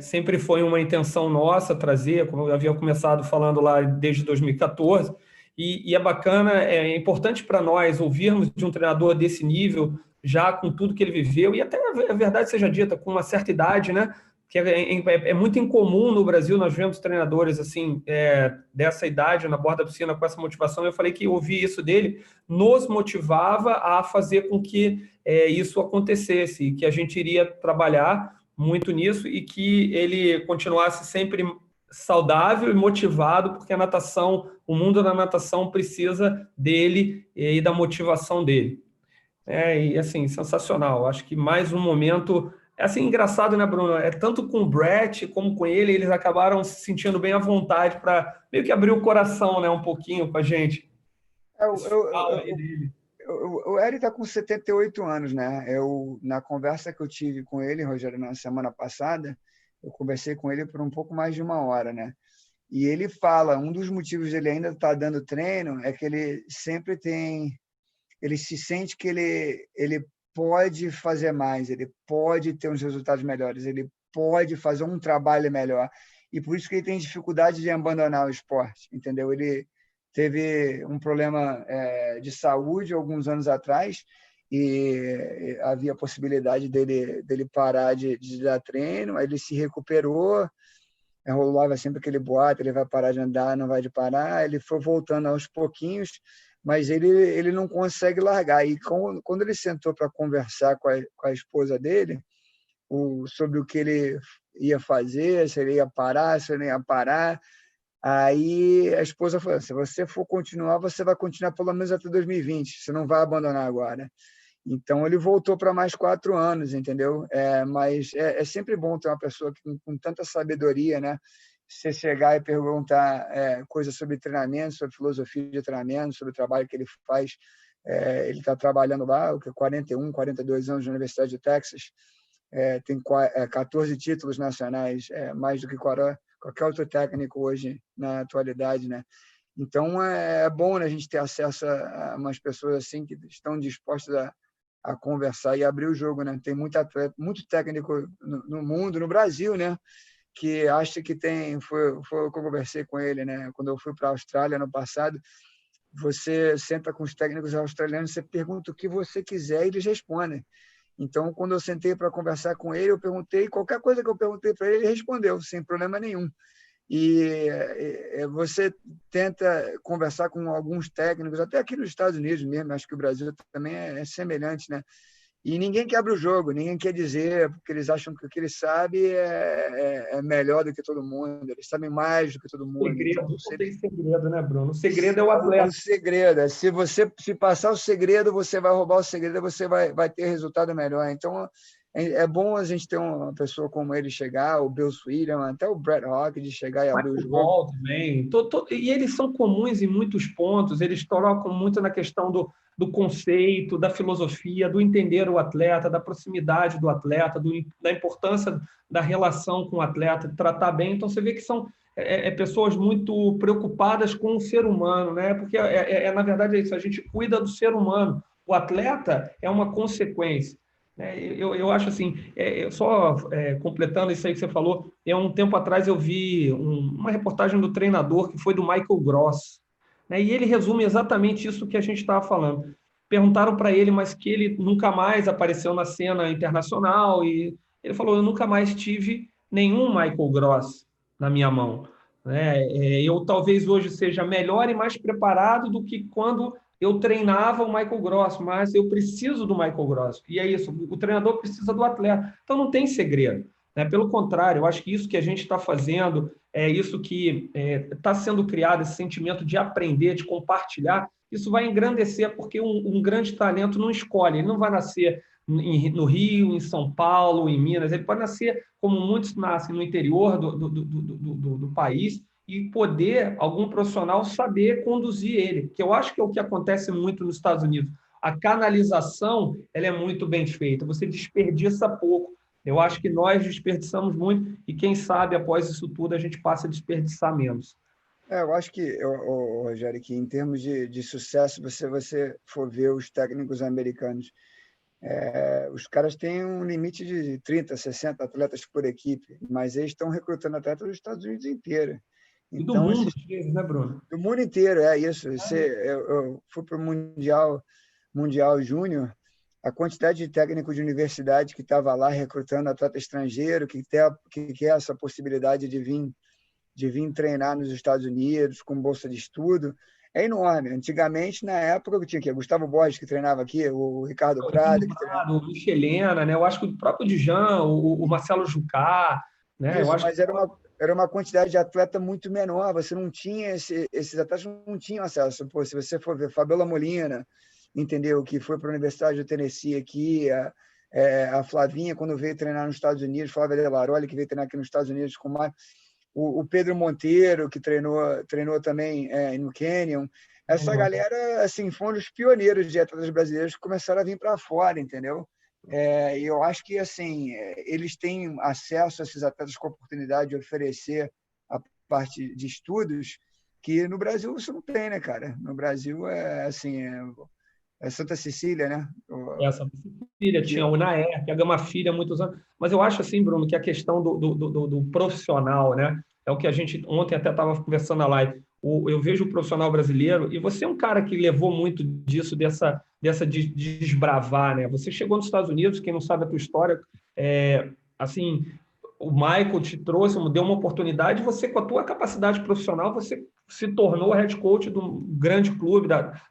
Speaker 2: sempre foi uma intenção nossa trazer, como eu havia começado falando lá desde 2014, e é bacana, é importante para nós ouvirmos de um treinador desse nível, já com tudo que ele viveu, e até a verdade seja dita, com uma certa idade, né? Que é muito incomum no Brasil, nós vemos treinadores assim, dessa idade, na borda da piscina, com essa motivação. Eu falei que ouvir isso dele nos motivava a fazer com que isso acontecesse, e que a gente iria trabalhar muito nisso, e que ele continuasse sempre saudável e motivado, porque a natação, o mundo da natação precisa dele e da motivação dele. E assim, sensacional. Acho que mais um momento. É assim, engraçado, né, Bruno? É tanto com o Brett como com ele, eles acabaram se sentindo bem à vontade para meio que abrir o coração, né, um pouquinho com a gente.
Speaker 1: O Eddie está com 78 anos, né? Na conversa que eu tive com ele, Rogério, na semana passada, eu conversei com ele por um pouco mais de 1 hora, né? E ele fala, um dos motivos dele ainda estar dando treino é que ele sempre ele se sente que ele pode fazer mais, ele pode ter uns resultados melhores, ele pode fazer um trabalho melhor. E por isso que ele tem dificuldade de abandonar o esporte, entendeu? Ele teve um problema de saúde alguns anos atrás, e havia a possibilidade dele parar de dar treino. Aí ele se recuperou, rolava sempre aquele boato, ele vai parar de andar, não vai de parar. Ele foi voltando aos pouquinhos, mas ele não consegue largar. E quando ele sentou para conversar com a esposa dele sobre o que ele ia fazer, se ele ia parar, se ele não ia parar, aí a esposa falou: se você for continuar, você vai continuar pelo menos até 2020, você não vai abandonar agora. Então ele voltou para mais 4 anos, entendeu? Mas é sempre bom ter uma pessoa com tanta sabedoria, né? Você chegar e perguntar coisas sobre treinamento, sobre filosofia de treinamento, sobre o trabalho que ele faz. Ele está trabalhando lá, 41, 42 anos na Universidade de Texas, tem 14 títulos nacionais, mais do que qualquer outro técnico hoje na atualidade, né? Então é bom, né, a gente ter acesso a umas pessoas assim que estão dispostas a conversar e abrir o jogo, né? Tem muito atleta, muito técnico no mundo, no Brasil, né? Que acha que tem. Foi o que eu conversei com ele, né? Quando eu fui para a Austrália no passado, você senta com os técnicos australianos, você pergunta o que você quiser e eles respondem. Então, quando eu sentei para conversar com ele, eu perguntei, qualquer coisa que eu perguntei para ele, ele respondeu, sem problema nenhum. E você tenta conversar com alguns técnicos, até aqui nos Estados Unidos mesmo, acho que o Brasil também é semelhante, né? E ninguém quebra o jogo, ninguém quer dizer, porque eles acham que o que eles sabem é melhor do que todo mundo, eles sabem mais do que todo mundo.
Speaker 2: Segredo,
Speaker 1: então,
Speaker 2: não tem segredo, né, Bruno? O segredo é o atleta.
Speaker 1: O segredo, se passar o segredo, você vai roubar o segredo, você vai ter resultado melhor. Então, é bom a gente ter uma pessoa como ele chegar, o Bill Sweden, até o Brett Hawke, de chegar e abrir o jogo.
Speaker 2: Também. E eles são comuns em muitos pontos, eles trocam muito na questão do conceito, da filosofia, do entender o atleta, da proximidade do atleta, da importância da relação com o atleta, de tratar bem. Então, você vê que são pessoas muito preocupadas com o ser humano, né? Porque, na verdade, é isso, a gente cuida do ser humano. O atleta é uma consequência. Eu acho assim, completando isso aí que você falou, um tempo atrás eu vi uma reportagem do treinador que foi do Michael Gross, né, e ele resume exatamente isso que a gente estava falando. Perguntaram para ele, mas que ele nunca mais apareceu na cena internacional, e ele falou: eu nunca mais tive nenhum Michael Gross na minha mão. Eu talvez hoje seja melhor e mais preparado do que quando eu treinava o Michael Gross, mas eu preciso do Michael Gross. E é isso, o treinador precisa do atleta. Então não tem segredo, né? Pelo contrário, eu acho que isso que a gente está fazendo, isso que está sendo criado, esse sentimento de aprender, de compartilhar, isso vai engrandecer, porque um grande talento não escolhe, ele não vai nascer no Rio, em São Paulo, em Minas, ele pode nascer, como muitos nascem, no interior do país, e poder algum profissional saber conduzir ele, que eu acho que é o que acontece muito nos Estados Unidos. A canalização, ela é muito bem feita, você desperdiça pouco. Eu acho que nós desperdiçamos muito e, quem sabe, após isso tudo, a gente passa a desperdiçar menos.
Speaker 1: Eu acho que, Rogério, que em termos de sucesso, você for ver os técnicos americanos, os caras têm um limite de 30, 60 atletas por equipe, mas eles estão recrutando atletas dos Estados Unidos inteiro.
Speaker 2: Então, do mundo, né, Bruno?
Speaker 1: Do mundo inteiro, é isso. Eu fui para o Mundial Júnior a quantidade de técnico de universidade que estava lá recrutando atleta estrangeiro, que quer essa possibilidade de vir treinar nos Estados Unidos com bolsa de estudo, é enorme. Antigamente, na época, eu tinha aqui Gustavo Borges, que treinava aqui, o Ricardo Prado, que treinava.
Speaker 2: O Michelena, né? Eu acho que o próprio Djan, o Marcelo Jucá, né?
Speaker 1: Isso,
Speaker 2: Eu acho
Speaker 1: mas era uma quantidade de atleta muito menor. Você não tinha esses atletas não tinham acesso. Pô, se você for ver Fabiola Molina, entendeu? Que foi para a Universidade do Tennessee aqui, a Flavinha, quando veio treinar nos Estados Unidos, Flávia De Laroli, que veio treinar aqui nos Estados Unidos com mais. O Pedro Monteiro, que treinou também no Canyon. Essa galera, assim, foram os pioneiros de atletas brasileiros que começaram a vir para fora, entendeu? E eu acho que, assim, eles têm acesso a esses atletas com a oportunidade de oferecer a parte de estudos que no Brasil você não tem, né, cara? No Brasil assim, Santa Cecília, né?
Speaker 2: Essa filha tinha o Naer, que a Gama Filha há muitos anos. Mas eu acho assim, Bruno, que a questão do profissional, né? É o que a gente ontem até estava conversando na live. Eu vejo o profissional brasileiro, e você é um cara que levou muito disso, dessa de desbravar, né? Você chegou nos Estados Unidos, quem não sabe a tua história, assim, o Michael te trouxe, deu uma oportunidade, você, com a tua capacidade profissional, você se tornou head coach de um grande clube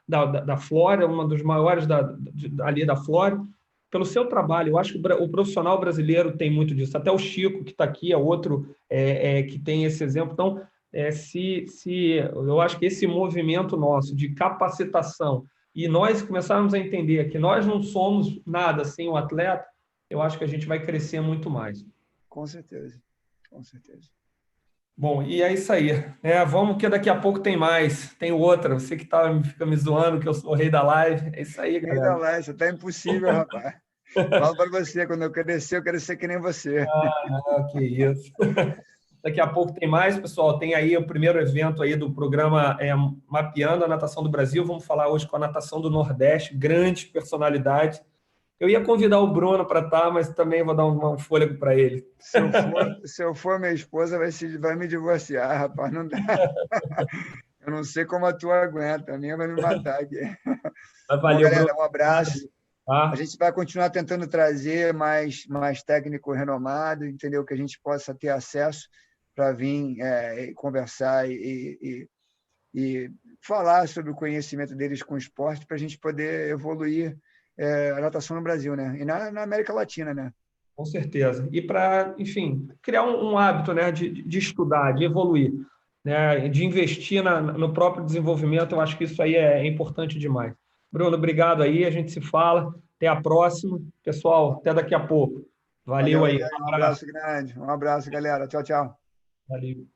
Speaker 2: da Flórida, uma dos maiores ali da Flórida, pelo seu trabalho. Eu acho que o profissional brasileiro tem muito disso. Até o Chico, que está aqui, é outro que tem esse exemplo. Então, eu acho que esse movimento nosso de capacitação, e nós começarmos a entender que nós não somos nada sem o atleta, eu acho que a gente vai crescer muito mais.
Speaker 1: Com certeza, com certeza.
Speaker 2: Bom, e é isso aí. Vamos que daqui a pouco tem mais. Tem outra. Você que fica me zoando que eu sou o rei da live. É isso aí, galera.
Speaker 1: Rei da live, você tá impossível, rapaz. Falo para você, quando eu crescer, eu quero ser que nem você.
Speaker 2: Não, que isso. Daqui a pouco tem mais, pessoal. Tem aí o primeiro evento aí do programa Mapeando a Natação do Brasil. Vamos falar hoje com a natação do Nordeste, grande personalidade. Eu ia convidar o Bruno para estar, mas também vou dar um fôlego para ele.
Speaker 1: Se eu for minha esposa, vai me divorciar, rapaz. Não dá. Eu não sei como a tua aguenta, a minha vai me matar aqui.
Speaker 2: Mas valeu,
Speaker 1: galera,
Speaker 2: Bruno.
Speaker 1: um abraço.
Speaker 2: Tá?
Speaker 1: A gente vai continuar tentando trazer mais técnico renomado, entendeu? Que a gente possa ter acesso para vir conversar e falar sobre o conhecimento deles com o esporte, para a gente poder evoluir a natação no Brasil, né? E na América Latina, né?
Speaker 2: Com certeza. E para, enfim, criar um hábito, né, de estudar, de evoluir, né, de investir no próprio desenvolvimento, eu acho que isso aí é importante demais. Bruno, obrigado aí, a gente se fala. Até a próxima. Pessoal, até daqui a pouco. Valeu aí.
Speaker 1: Um abraço grande. Um abraço, galera. Tchau, tchau.
Speaker 2: Valeu.